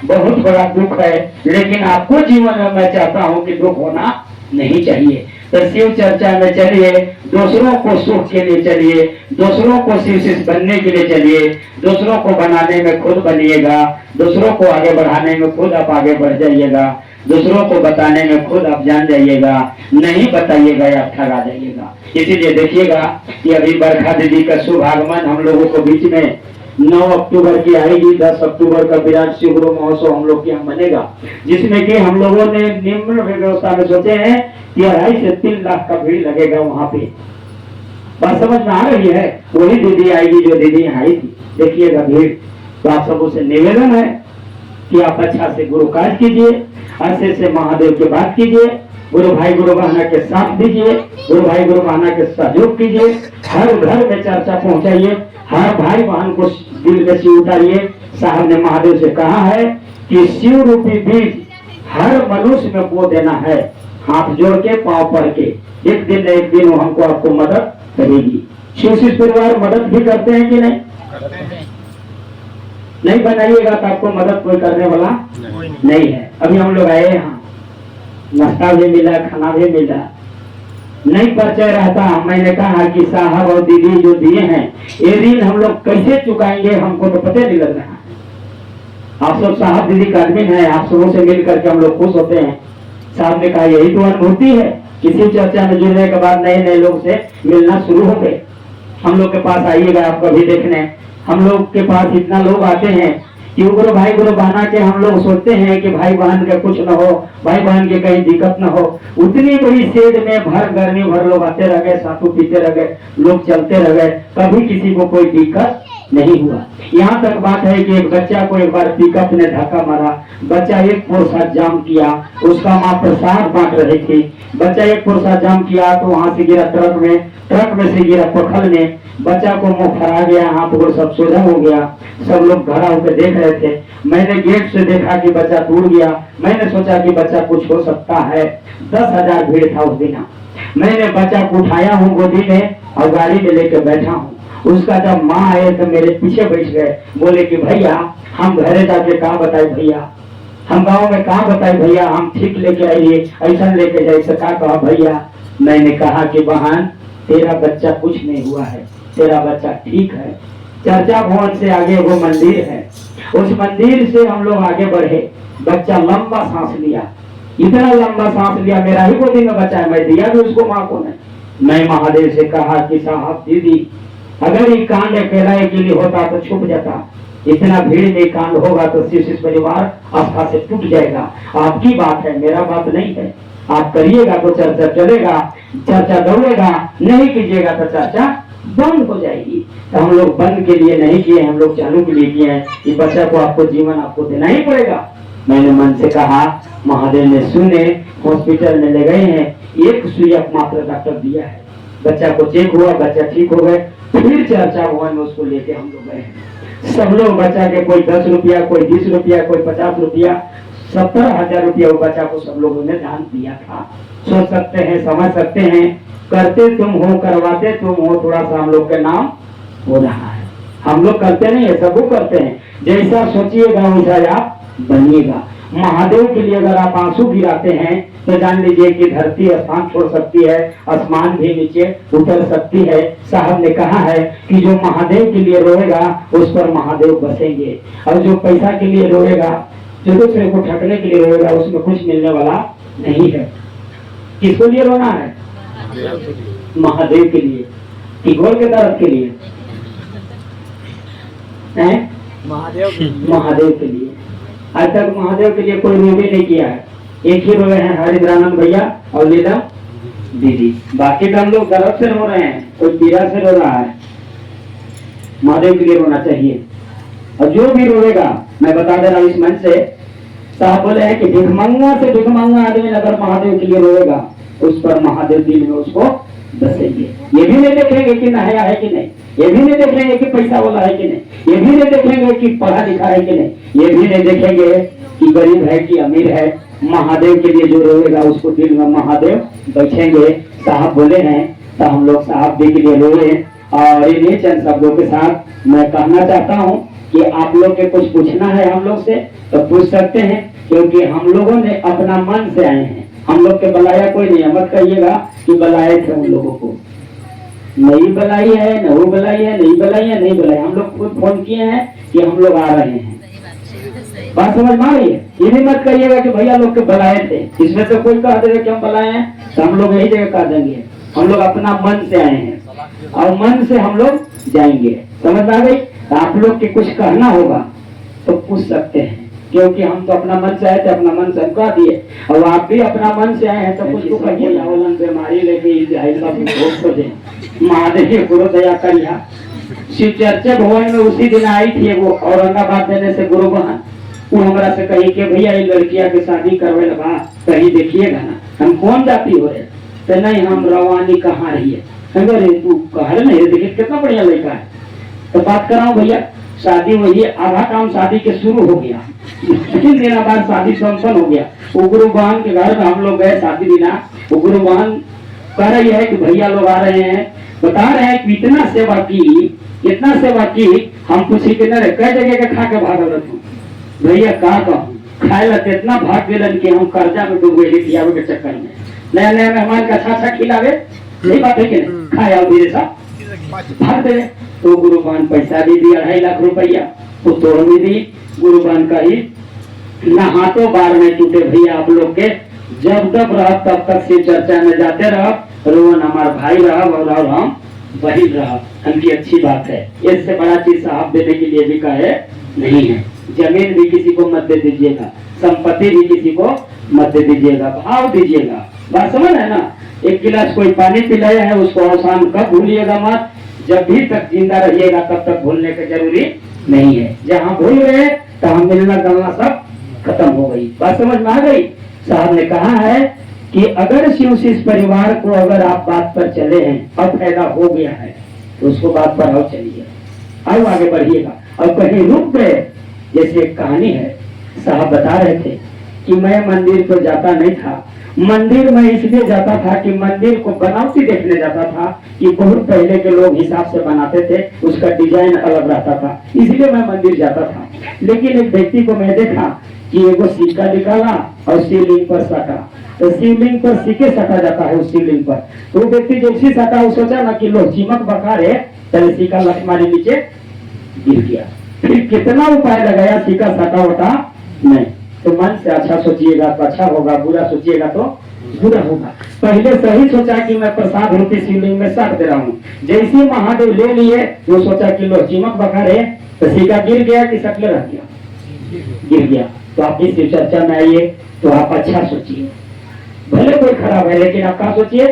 बहुत बड़ा दुख है, लेकिन आपको जीवन में मैं चाहता हूँ कि दुख होना नहीं चाहिए। तो शिव चर्चा में चलिए, दूसरों को सुख के लिए चलिए, दूसरों को शिव शिष्य बनने के लिए चलिए, दूसरों को बनाने में खुद बनिएगा, दूसरों को आगे बढ़ाने में खुद आप आगे बढ़ जाइएगा, दूसरों को बताने में खुद आप जान जाइएगा, नहीं बताइएगा आप ठगा जाइएगा। इसीलिए देखिएगा कि अभी बरखा दीदी का शुभ आगमन हम लोगों को बीच में 9 अक्टूबर की आएगी, 10 अक्टूबर का विराट शिव गुरु महोत्सव हम लोग के यहाँ बनेगा, जिसमें कि हम लोगों ने निम्न व्यवस्था में सोचे हैं कि 2.5 से 3 लाख का भीड़ लगेगा वहाँ पे। बात समझ में आ रही है? वही दीदी आएगी जो दीदी यहाँ आई थी, देखिएगा भीड़। तो आप सबों से निवेदन है कि आप अच्छा से गुरु काज कीजिए, अच्छे से महादेव की बात कीजिए, गुरु भाई गुरु बहना के साथ दीजिए, गुरु भाई गुरु बहना के सहयोग कीजिए, हर घर में चर्चा पहुंचाइए, हर भाई बहन को दिल में शिव उतारिए। साहब ने महादेव से कहा है कि शिव रूपी बीज हर मनुष्य में बो देना है, हाथ जोड़ के पांव पड़ के, एक दिन न एक दिन वो हमको आपको मदद करेगी। शिव शिष्य परिवार मदद भी करते हैं कि नहीं? नहीं बनाइएगा तो आपको मदद कोई करने वाला नहीं है। अभी हम लोग आए यहाँ, नाश्ता भी मिला, खाना भी मिला, नहीं परिचय रहता। मैंने कहा कि साहब और दीदी जो दिए हैं ये ऋण हम लोग कैसे चुकाएंगे, हमको तो पता नहीं लग रहा। आप सब साहब दीदी का आदमी है, आप सबों से मिल करके हम लोग खुश होते हैं। साहब ने कहा यही तो अनुभूति है, किसी चर्चा में जुड़ने के बाद नए नए लोग से मिलना शुरू हो गए। हम लोग के पास आइएगा आप कभी देखने, हम लोग के पास इतना लोग आते हैं कि गुरु भाई गुरु बहना के हम लोग सोचते हैं कि भाई बहन के कुछ न हो, भाई बहन के कहीं दिक्कत न हो। उतनी बड़ी सेज में भर गर्मी भर लोग आते रह गए, साथू पीते रह गए, लोग चलते रह गए, कभी किसी को कोई दिक्कत नहीं हुआ। यहाँ तक बात है कि एक बच्चा को एक बार पिकअप ने धक्का मारा, बच्चा एक पुरसा जाम किया, उसका माँ प्रसाद बांट रही थी, बच्चा एक पुरसा जाम किया तो वहां से गिरा ट्रक में से गिरा पखल में, बच्चा को मुंह फरा गया, हाथ गोड़ सब सोजा हो गया। सब लोग खड़ा होकर देख रहे थे। मैंने गेट से देखा कि बच्चा टूट गया, मैंने सोचा कि बच्चा कुछ हो सकता है। 10,000 भीड़ था उस दिन। मैंने बच्चा को उठाया हूँ गोदी में और गाड़ी में लेकर बैठा हूँ। उसका जब माँ आए तो मेरे पीछे बैठ गए, बोले कि भैया हम घरे जाके कहा बताए भैया, हम गाँव में कहा बताए भैया, हम ठीक लेके आइए, ऐसा लेके जाए सका। कहा भैया, मैंने कहा कि बहन तेरा बच्चा कुछ नहीं हुआ है, तेरा बच्चा ठीक है। चर्चा भवन से आगे वो मंदिर है, उस मंदिर से हम लोग आगे बढ़े। बच्चा लंबा सांस लिया, इतना लंबा सांस लिया, मेरा ही गोदी में बच्चा है, मैं दिया भी उसको माँ को नहीं। मैं महादेव से कहा कि साहब दीदी अगर ये कांड अकेला के लिए होता तो छुप जाता, इतना भीड़ में कांड होगा तो शिव परिवार आस्था से टूट जाएगा। आपकी बात है, मेरा बात नहीं है। आप करिएगा तो चर्चा चलेगा, चर्चा दौड़ेगा, नहीं कीजिएगा तो चर्चा बंद हो जाएगी। तो हम लोग बंद के लिए नहीं किए, हम लोग चालू के लिए किए हैं कि बच्चा को आपको जीवन आपको देना ही पड़ेगा। मैंने मन से कहा, महादेव ने सुने, हॉस्पिटल में ले गए हैं, एक सुई मात्र डॉक्टर दिया है, बच्चा को चेक हुआ, बच्चा ठीक हो गए। फिर चर्चा भवन में उसको लेके हम लोग गए। सब लोग बच्चा के कोई 10 रुपया, कोई 20 रुपया, कोई 50 रुपया, 70,000 रुपया वो बच्चा को सब लोगों ने दान दिया था। सोच सकते हैं, समझ सकते हैं, करते तुम हो, करवाते तुम हो, थोड़ा सा हम लोग के नाम हो रहा है। हम लोग करते नहीं है, सब वो करते हैं। जैसा सोचिएगा वैसा आप बनिएगा। महादेव के लिए अगर आप आंसू गिराते हैं तो जान लीजिए कि धरती स्थान छोड़ सकती है, आसमान भी नीचे उतर सकती है। साहब ने कहा है कि जो महादेव के लिए रोएगा उस पर महादेव बसेंगे, और जो पैसा के लिए रोएगा, जो दूसरे को ठगने के लिए रोएगा, उसमें कुछ मिलने वाला नहीं है। किसको लिए रोना है? महादेव के लिए। कि घोर के दर्द के लिए? महादेव के लिए। आज तक महादेव के लिए कोई रोवे नहीं किया है, एक ही रोए हैं, हरिद्रानंद भैया और लीला दीदी। बाकी तो हम लोग दर्द से रो रहे हैं, कोई पीड़ा से रो रहा है। महादेव के लिए रोना चाहिए। और जो भी रोएगा, मैं बता दे रहा हूँ इस मन से, साहब बोले हैं कि भिखमंगा से भिखमंगा आदमी अगर महादेव के लिए रोएगा उस पर महादेव दिल में उसको बसेंगे। ये भी नहीं देखेंगे कि नहाया है कि नहीं, ये भी नहीं देखेंगे कि पैसा वाला है कि नहीं, ये भी नहीं देखेंगे कि पढ़ा लिखा है कि नहीं, ये भी नहीं देखेंगे कि गरीब है कि अमीर है। महादेव के लिए जो रोएगा उसको दिल में महादेव बैठेंगे। साहब बोले हैं तो हम लोग साहब जी के लिए रोए। और इन्हीं चंद शब्दों के साथ मैं कहना चाहता हूँ कि आप लोग के कुछ पूछना है हम लोग से तो पूछ सकते हैं, क्योंकि हम लोगों ने अपना मन से आए हैं। हम लोग के बुलाया कोई नहीं, मत कहिएगा कि बुलाए थे उन लोगों को। नहीं बुलाई है, न वो बुलाई है, नहीं बुलाई है, नहीं बुलाई। हम लोग खुद फोन किए हैं कि हम लोग आ रहे हैं। बात समझ में आ रही है? ये भी मत कहिएगा कि भैया लोग के बुलाए थे, इसमें तो कोई कह देगा कि हम बुलाए हैं, तो हम लोग यही जगह कह देंगे हम लोग अपना मन से आए हैं और मन से हम लोग जाएंगे। समझ में आ गई? तो आप लोग के कुछ कहना होगा तो पूछ सकते हैं, क्योंकि हम तो अपना मन से आए थे, अपना मन से हम कह दिए। और आप भी अपना मन से आए हैं तो कुछ तो कहिए। बीमारी लेके महादेव गुरु दया करिया। शिव चर्चा भवन में उसी दिन आई थी वो औरंगाबाद देने से गुरु बहन, वो हमरा से कही कि भैया ये लड़किया की शादी करवे लगा, कहीं देखिएगा ना। हम कौन जाती हो रहे? तो नहीं, हम रवानी कहाँ रही है। तू कह रहे नहीं, देखिए कितना बढ़िया लड़का है। तो बात कराऊं भैया, शादी वही आधा काम शादी के शुरू हो गया, 3 दिन बाद शादी संपन्न हो गया। वो गुरु बहन के घर में हम लोग गए शादी दिना। वो गुरु बहन कह रही है कि भैया लोग आ रहे हैं, बता रहे हैं कि इतना सेवा की। हम पूछी कि नहीं कई जगह के खा के भागल रहूं भैया, का कहूँ खाए लगे इतना भाग गए कि हम कर्जा में डूब गए खियावे के चक्कर में। नया नया मेहमान का अच्छा खिलावे, यही बात है कि नहीं, खाया धीरे सा भाग दे। तो गुरुबान पैसा भी दी 2.5 लाख रुपया, तो तोड़ भी दी। गुरुबान का ही ना हाथों बार में टूटे भैया आप लोग के, जब तक रह तब तक शिव चर्चा में जाते रह, रोहन हमारा भाई रहा और हम वही रहा। उनकी अच्छी बात है, इससे बड़ा चीज साहब देने के लिए भी कहे नहीं है। जमीन भी किसी को मत दे दीजिएगा, संपत्ति भी किसी को मत दे दीजिएगा, भाव दीजिएगा। बात समझ है ना? एक गिलास कोई पानी पिलाया है उसको आसान कब भूलिएगा मत, जब भी तक जिंदा रहिएगा तब तक भूलने की जरूरी नहीं है। जहाँ भूल गए तो हम मिलना गलना सब खत्म हो गई। बात समझ में आ गई? साहब ने कहा है कि अगर शिव शिष्य परिवार को अगर आप बात पर चले हैं और फायदा हो गया है तो उसको बात पर आओ चलिए, आओ आगे बढ़िएगा। और कहीं रुक गए, जैसे एक कहानी है, साहब बता रहे थे कि मैं मंदिर तो जाता नहीं था। मंदिर में इसलिए जाता था कि मंदिर को बनावटी देखने जाता था कि बहुत पहले के लोग हिसाब से बनाते थे, उसका डिजाइन अलग रहता था, इसलिए मैं मंदिर जाता था। लेकिन एक व्यक्ति को मैं देखा कि एगो सिक्का निकाला और शिवलिंग पर सटा, तो शिवलिंग पर सिक्के सटा जाता है उस शिवलिंग पर। तो वो व्यक्ति जैसे सटा वो सोचा ना कि लो चिमक बकार है, चले सिक्का लटमारी नीचे गिर गया। फिर कितना उपाय लगाया, सिक्का सटा होता नहीं। तो मन से अच्छा सोचिएगा तो अच्छा होगा, बुरा सोचिएगा तो बुरा होगा। पहले सही सोचा कि मैं प्रसाद रूपी शिवलिंग में साट दे रहा हूँ, जैसे महादेव ले लिए वो सोचा कि लो चिमक बखारे, तो सिक्का गिर गया कि सकले रह गया, गिर गया। तो आप इस चर्चा में आइए तो आप अच्छा सोचिए, भले कोई खराब है लेकिन आप क्या सोचिए,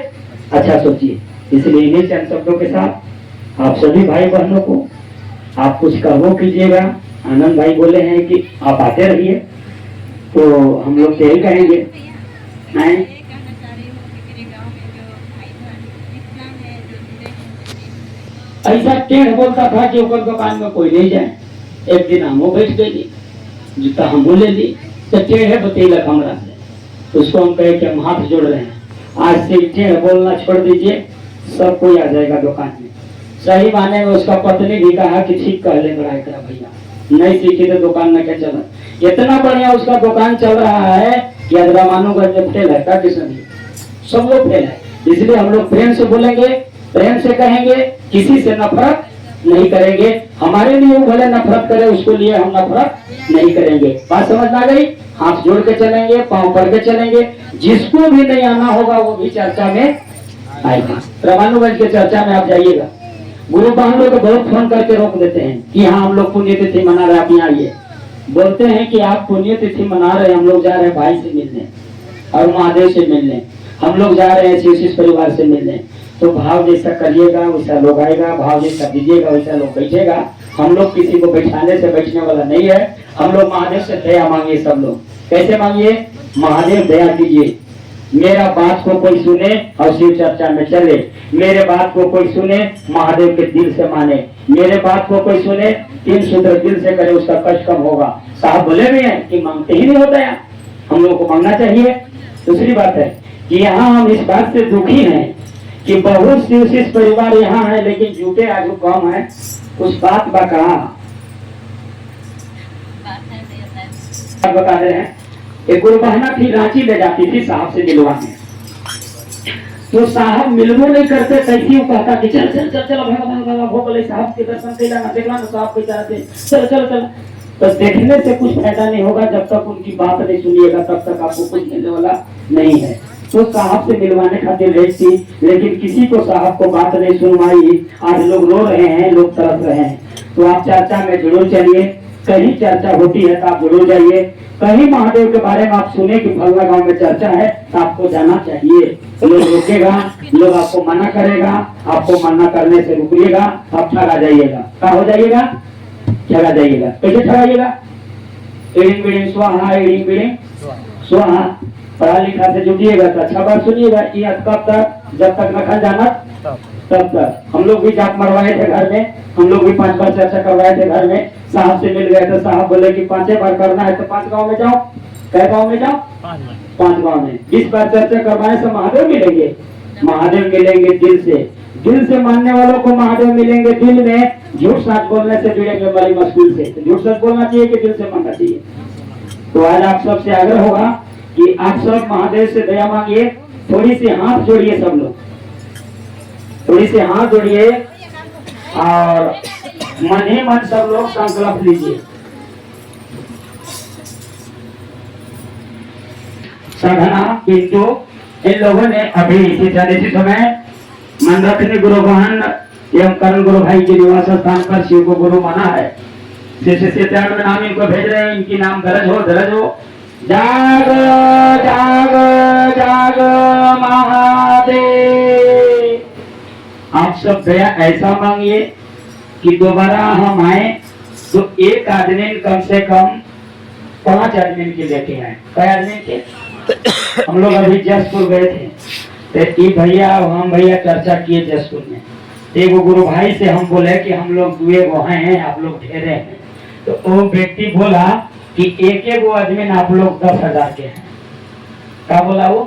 अच्छा सोचिए। इसलिए इन्हीं चंद शब्दों के साथ आप सभी भाई बहनों को आप कुछ कर्मों कीजिएगा। आनंद भाई बोले हैं कि आप आते रहिए, तो हम लोग यही कहेंगे। ऐसा टेढ़ बोलता था कि ऊपर दुकान में कोई नहीं जाए। एक दिन हम बैठ गई, जूता हम बोले ली तो टेढ़ बतेलक हमरा से, उसको हम कहे कि हम हाथ जोड़ रहे हैं, आज से टेढ़ बोलना छोड़ दीजिए, सब कोई आ जाएगा दुकान में। सही माने में उसका पत्नी भी कहा कि ठीक कह ले बड़ा एकरा भैया, नहीं सीखी तो दुकान में क्या चला। इतना बढ़िया उसका दुकान चल रहा है कि अदरामानोगंज में फेल है का किशन, सब लोग फेल है। इसलिए हम लोग प्रेम से बोलेंगे, प्रेम से कहेंगे, किसी से नफरत नहीं करेंगे। हमारे लिए वो भले नफरत करे, उसको लिए हम नफरत नहीं करेंगे। बात समझ में आ गई? हाथ जोड़ के चलेंगे, पांव पड़ के चलेंगे। जिसको भी नहीं आना होगा वो भी चर्चा में आएगा। रामानुगंज के चर्चा में आप जाइएगा, गुरु बहन लोग बहुत फोन करके रोक देते हैं कि हाँ हम लोग पुण्यतिथि मना रहे, आप यहाँ आइए। बोलते हैं कि आप पुण्यतिथि मना रहे, हम लोग जा रहे हैं भाई से मिलने और महादेव से मिलने, हम लोग जा रहे हैं शिव परिवार से मिलने। तो भाव जैसा करिएगा वैसा लोग आएगा, भाव जैसा दीजिएगा वैसा लोग बैठेगा। हम लोग किसी को बैठाने से बैठने वाला नहीं है। हम लोग महादेव से दया मांगिए। सब लोग कैसे मांगिए? महादेव दया कीजिए, मेरा बात को कोई सुने और शिव चर्चा में चले, मेरे बात को कोई सुने महादेव के दिल से माने, मेरे बात को कोई सुने 3 सूत्र दिल से करे, उसका कष्ट कम होगा। साहब बोले भी हैं कि मांगते ही नहीं होता है, हम लोग को मांगना चाहिए। दूसरी बात है कि यहाँ हम इस बात से दुखी हैं कि बहुत शिव परिवार यहाँ है लेकिन जुटे आजू कम है। उस बात का कहा बता रहे हैं। एक गुरु बहना थी, रांची ले जाती थी साहब से मिलवाने, तो साहब मिलवो नहीं करते, कैसी वो कहता कि चल चल चल चल भगवान भोग ले, साहब के दर्शन कैला ना देखला ना, साहब के चाहते चल चल चल। तो देखने से कुछ फायदा नहीं होगा, जब तक उनकी बात नहीं सुनिएगा तब तक आपको कुछ मिलने वाला नहीं है। तो साहब से मिलवाने खातिर रेट थी, लेकिन किसी को साहब को बात नहीं सुनवाई। आज लोग रो रहे हैं, लोग तरस रहे हैं। तो आप चर्चा में जरूर चलिए, कहीं चर्चा होती है तो आप जरूर जाइए। कहीं महादेव के बारे में आप सुने कि फलना गांव में चर्चा है तो आपको जाना चाहिए। तो लोग रुकेगा, लोग आपको मना करेगा, आपको मना करने से रुकिएगा, आप ठगा जाइएगा। क्या हो जाइएगा? ठगा जाइएगा। कैसे ठगाइएगा? एडिंग बिडिंग स्वाहा, एडिंग बिडिंग स्वाहा। पढ़ा लिखा से जुटिएगा तो अच्छा बात सुनिएगा। ये कब तक? जब तक रखा जाना तब तक। हम लोग भी जाप मरवाए थे घर में, हम लोग भी 5 बार चर्चा करवाए थे घर में। साहब से मिल गए तो साहब बोले कि 5 बार करना है तो 5 गांव में जाओ। कै गांव में जाओ? 5 गांव में। 20 बार चर्चा करवाने से महादेव मिलेंगे, महादेव मिलेंगे दिल से। दिल से मानने वालों को महादेव मिलेंगे दिल में। झूठ सच बोलने से जुड़ेंगे बड़ी मुश्किल से। झूठ सच बोलना चाहिए कि दिल से मानना चाहिए। तो आज आप सबसे आग्रह होगा कि आप सब महादेव से दया मांगिए। थोड़ी सी हाथ जोड़िए, सब लोग थोड़ी सी हाथ जोड़िए और मन ही मन सब लोग संकल्प लीजिए। साधना किंतु इन लोगों ने अभी इसी समय मंदाकिनी गुरु बहन एवं करण गुरु भाई के निवास स्थान पर शिव को गुरु माना है। जैसे में नाम इनको भेज रहे हैं, इनकी नाम दर्ज हो। जाग जाग जाग महादेव। आप सब दया ऐसा मांगिए कि दोबारा हम आए तो एक आदमी कम से कम 5 आदमी के लेके आए। कई आदमी के? हम लोग अभी जसपुर गए थे तो भैया हम भैया चर्चा किए जसपुर में। एक गुरु भाई से हम बोले कि हम लोग 2 गो हैं, आप लोग ठहरे हैं। तो वो व्यक्ति बोला कि एक गो आदमी आप लोग 10,000 के हैं। क्या बोला वो?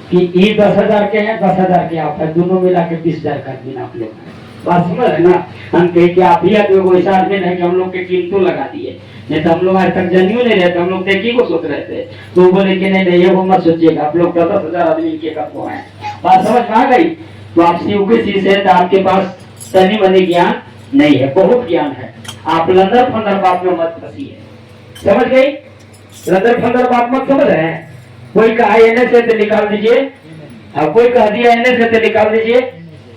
कि ये 10,000 के हैं, 10,000 के आप है, दोनों मिला के 20,000 का आदमी आप लोग हैं। बात समझ है ना? हम कहे कि आप ही ऐसा आदमी नहीं कि हम लोग के कीमतों लगा दिए, नहीं तो हम लोग आज तक जनियो नहीं रहते, हम लोग देखी को सोच रहे थे। तो बोले कि नहीं ये वो मत सोचिएगा, आप लोग 10,000 आदमी के कब हैं। बात समझ में आ गई? तो आप शिव के शीश है तो आपके पास तनी मनी ज्ञान नहीं है, बहुत ज्ञान है। आप लंदर फंदर बात में मत फंसिए। समझ गई? लंदर फंदर बात मत समझ रहे हैं। कोई कहा एने से तो निकाल दीजिए, और कोई कह दिया एने से तो निकाल दीजिए,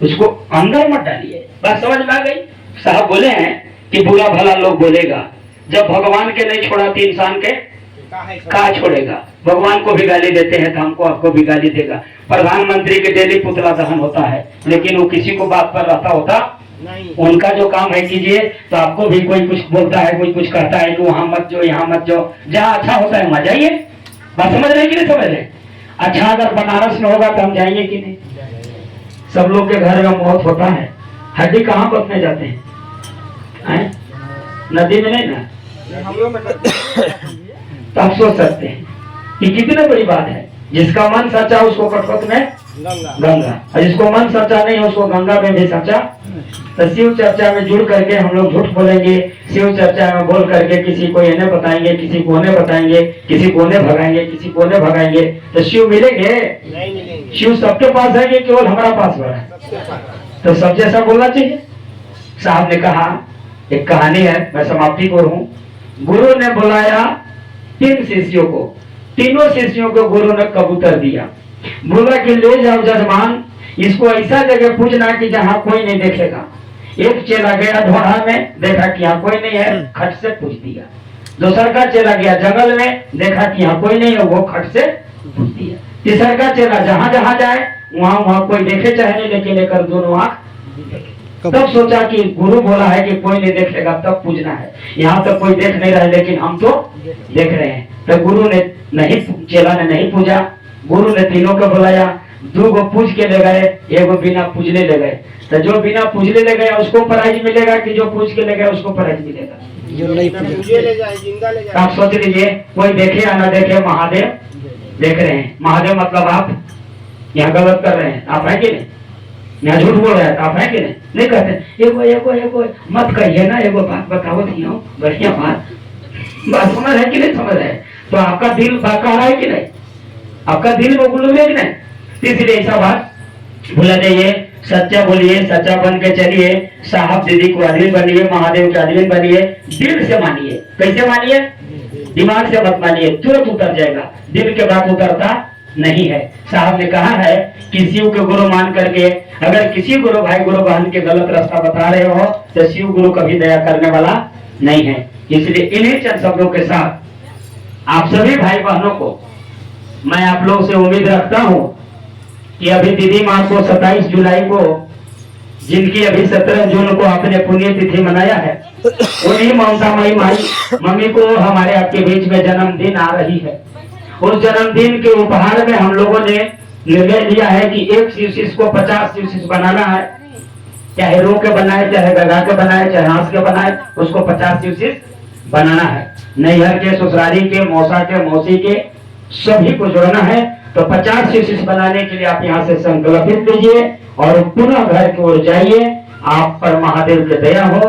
उसको अंदर मत डालिए। बात समझ में आ गई? साहब बोले हैं कि बुरा भला लोग बोलेगा, जब भगवान के नहीं छोड़ा तो इंसान के कहा छोड़ेगा। भगवान को भी गाली देते हैं तो हमको आपको भी गाली देगा। प्रधानमंत्री के डेली पुतला दहन होता है, लेकिन वो किसी को बात पर रहता होता नहीं। उनका जो काम है कीजिए, तो आपको भी कोई कुछ बोलता है, कोई कुछ कहता है कि वहां मत जाओ, यहाँ मत जाओ, जहाँ अच्छा होता है वहां जाइए। बात समझ रहे कि नहीं समझ रहे? अच्छा अगर बनारस में होगा तो हम जाएंगे कि नहीं? सब लोग के घर में मौत होता है, हड्डी कहाँ बदने जाते हैं? नदी में नहीं ना, तो आप सोच सकते हैं कि कितनी बड़ी बात है। जिसका मन सच्चा उसको कटपट में गंगा, और जिसको मन सच्चा नहीं उसको गंगा में भी सच्चा। तो शिव चर्चा में जुड़ करके हम लोग झूठ बोलेंगे, शिव चर्चा में बोल करके किसी को इन्हें बताएंगे, किसी को उन्हें बताएंगे, किसी को उन्हें भगाएंगे, किसी को उन्हें भगाएंगे, तो शिव मिलेंगे? नहीं मिलेंगे। शिव सबके पास है कि केवल हमारा पास है? तो सब जैसा बोलना चाहिए। साहब ने कहा, एक कहानी है, मैं समाप्ति को हूँ। गुरु ने बुलाया 3 शिष्यों को, तीनों शिष्यों को गुरु ने कबूतर दिया। बोला कि ले जाओ जजमान, इसको ऐसा जगह पूछना कि जहाँ कोई नहीं देखेगा। एक चेला गया ढोढ़ा में, देखा कि यहाँ कोई नहीं है, खट से पूछ दिया। दूसरा का चेला गया जंगल में, देखा कि यहाँ कोई नहीं है, वो खट से पूछ दिया। तीसरा का चेला जहाँ जहाँ जाए वहाँ वहाँ कोई देखे चाहे नहीं, लेकिन लेकर दोनों आंख। तब सोचा कि गुरु बोला है कि कोई नहीं देखेगा, तब पूछना है। यहाँ तो कोई देख नहीं रहा है, लेकिन हम तो देख रहे हैं। तो गुरु ने नहीं, चेला ने नहीं पूछा। गुरु ने तीनों को बुलाया, 2 को पूछ के ले गए, 1 को बिना पूछने ले गए। तो जो बिना पूछने ले गया उसको प्राइज मिलेगा कि जो पूछ के ले गया उसको प्राइज मिलेगा? जो नहीं पूछे ले जाए, जिंदा ले जाए। आप सोच लीजिए, कोई देखे या ना देखे, महादेव देख रहे हैं। महादेव मतलब आप यहाँ गलत कर रहे हैं, आप है कि नहीं? यहाँ झूठ बोल रहे हैं, आप है कि नहीं? नहीं कहते। एगो मत कहिए ना, एगो बात बताओ दियो, बढ़िया बात समझ है कि नहीं समझ है? तो आपका दिल बाकार है कि नहीं? आपका दिल वो गुलू है कि नहीं? इसलिए ऐसा बात भूला जाइए, सच्चा बोलिए, सच्चा बन के चलिए, साहब दीदी को आदमी बनिए, महादेव के आदमी बनिए, दिल से मानिए। कैसे मानिए? दिमाग से मत मानिए, तुरंत उतर जाएगा। दिल के बाद उतरता नहीं है। साहब ने कहा है कि शिव के गुरु मान करके अगर किसी गुरु भाई गुरु बहन के गलत रास्ता बता रहे हो तो शिव गुरु कभी दया करने वाला नहीं है। इसलिए इन्हीं चंद शब्दों के साथ आप सभी भाई बहनों को मैं आप लोग से उम्मीद रखता हूं कि अभी दीदी माँ को 27 जुलाई को, जिनकी अभी 17 जून को आपने पुण्य तिथि मनाया है, उन्हीं ममता मई मम्मी को हमारे आपके बीच में जन्मदिन आ रही है। उस जन्मदिन के उपहार में हम लोगों ने निर्णय लिया है कि एक शिवशिष को 50 शिवशिष बनाना है। चाहे रो के बनाए, चाहे गगा के बनाए, चाहे हंस के बनाए, उसको 50 शिवशिष बनाना है। नैहर के, ससुराली के, मौसा के, मौसी के सभी को जोड़ना है। तो 50 शिवशिष बनाने के लिए आप यहाँ से संकल्पित लीजिए और पुनः घर की ओर जाइए। आप पर महादेव की दया हो,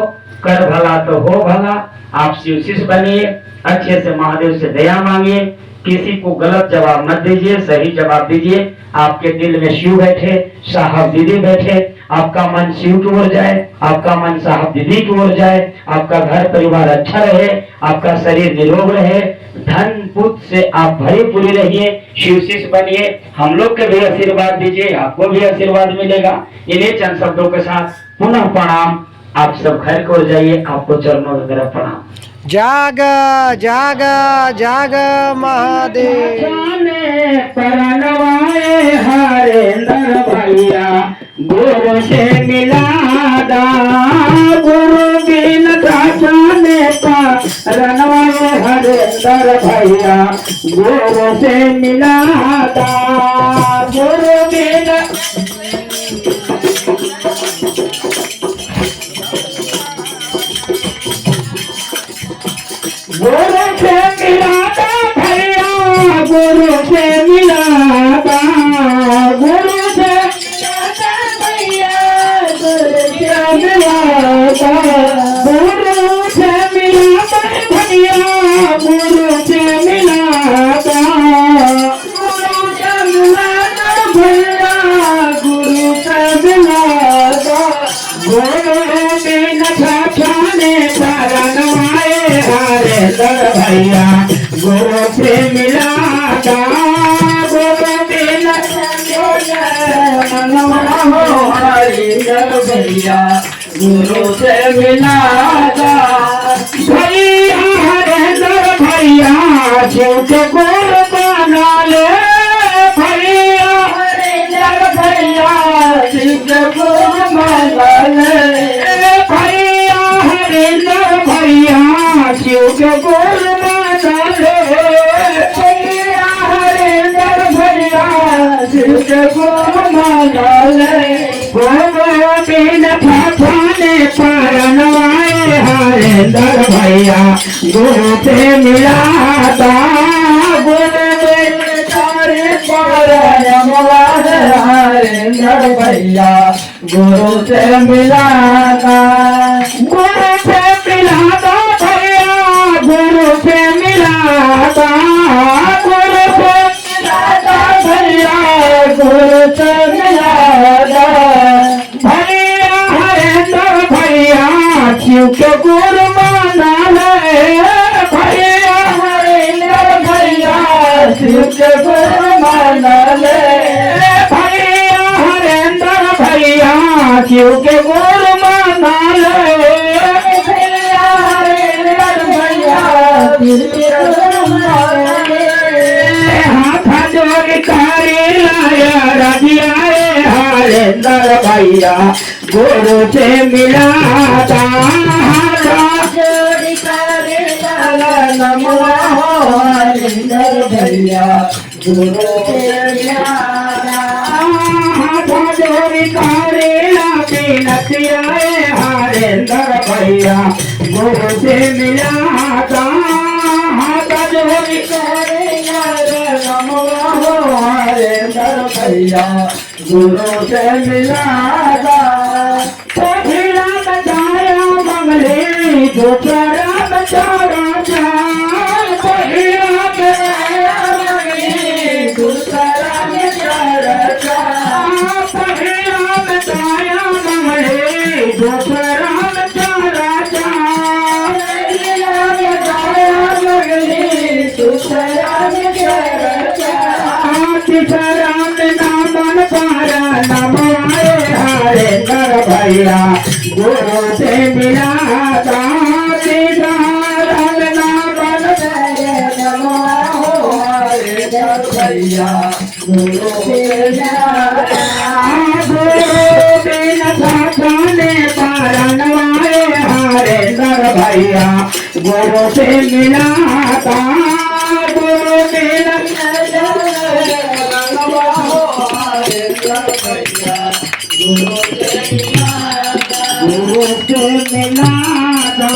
कर भला तो हो भला। आप शिवशिष बनिए, अच्छे से महादेव से दया मांगिए, किसी को गलत जवाब मत दीजिए, सही जवाब दीजिए। आपके दिल में शिव बैठे, साहब दीदी बैठे, आपका मन शिव की ओर जाए, आपका मन साहब दीदी की ओर जाए, आपका घर परिवार अच्छा रहे, आपका शरीर निरोग रहे, धन पुत्र से आप भरे पूरी रहिए, शिवशिष बनिए। हम लोग के भी आशीर्वाद दीजिए, आपको भी आशीर्वाद मिलेगा। इन्हीं चंद शब्दों के साथ पुनः प्रणाम। आप सब घर की ओर जाइए, आपको चरणों की तरफ प्रणाम। जाग जाग जाग महादेव परनवाए हरेंद्र भैया, गुरु से मिलादा, गुरु बिन जाने परनवाए हरेंद्र भैया, गुरु से मिलादा, गुरु बिन गुरु से मिलाता भैया, गुरु से मिलाता, गुरु से मिलाता भैया, गुरु से मिलाता, गुरु से मिलाता भैया, गुरु से मिलाता, गुरु से मिलाता भैया, गुरु से मिलाता, गुरु बिन जाने परनवाए हरेंद्र भैया, गुरु से मिलाता। हो हरिंदर भैया गुरु से मिला था भैया हरिंदर भैया शिव के गुरु बना ले भैया हरिंदर भैया शिव के गुरु बना ले भैया हरिंदर भैया शिव के गुरु बना ले भैया हरिंदर भैया शिव के गुरु बना ले गोविंद ठाठाने परनवाए हरिंदर भैया गुरु से मिला था गोविंद तारे परनवाए हरिंदर भैया गुरु से मिला था गुरु से मिला था भैया गुरु से मिला था गुरु से मिला था भैया गुरु से मिला था भैया हरिंदर भैया शिव के गुरु माना ले भैया हरिंदर भैया शिव के गुरु माना ले भैया हरिंदर भैया शिव के गुरु माना ले भैया हरिंदर भैया शिव के गुरु माना ले हाथ जोड़ कारी लाया रजिया हरिंदर भैया गुरु से मिला था जोड़ी करे नमो हरिंदर भैया गुरु से मिला जोड़ी करे नतिया हरिंदर भैया गुरु से मिला था जोड़ी करे नमो हरिंदर भैया गुरु से मिला था पहिला बचाया मंगले दूसरा बचारा जा पहिला बचाया मंगले दूसरा बचारा जा पहिला बचाया मंगले दूसरा बचारा जा पहिला बचाया मंगले दूसरा बचारा जा तीसरा नाम पारा नम हरिंदर भैया गुरु से मिला था नमो हरिंदर भैया गुरु से मिला गुरु बिन ठाठाने परनवाए हरिंदर भैया गुरु से मिला था गुरु बिन गुरु से मिला था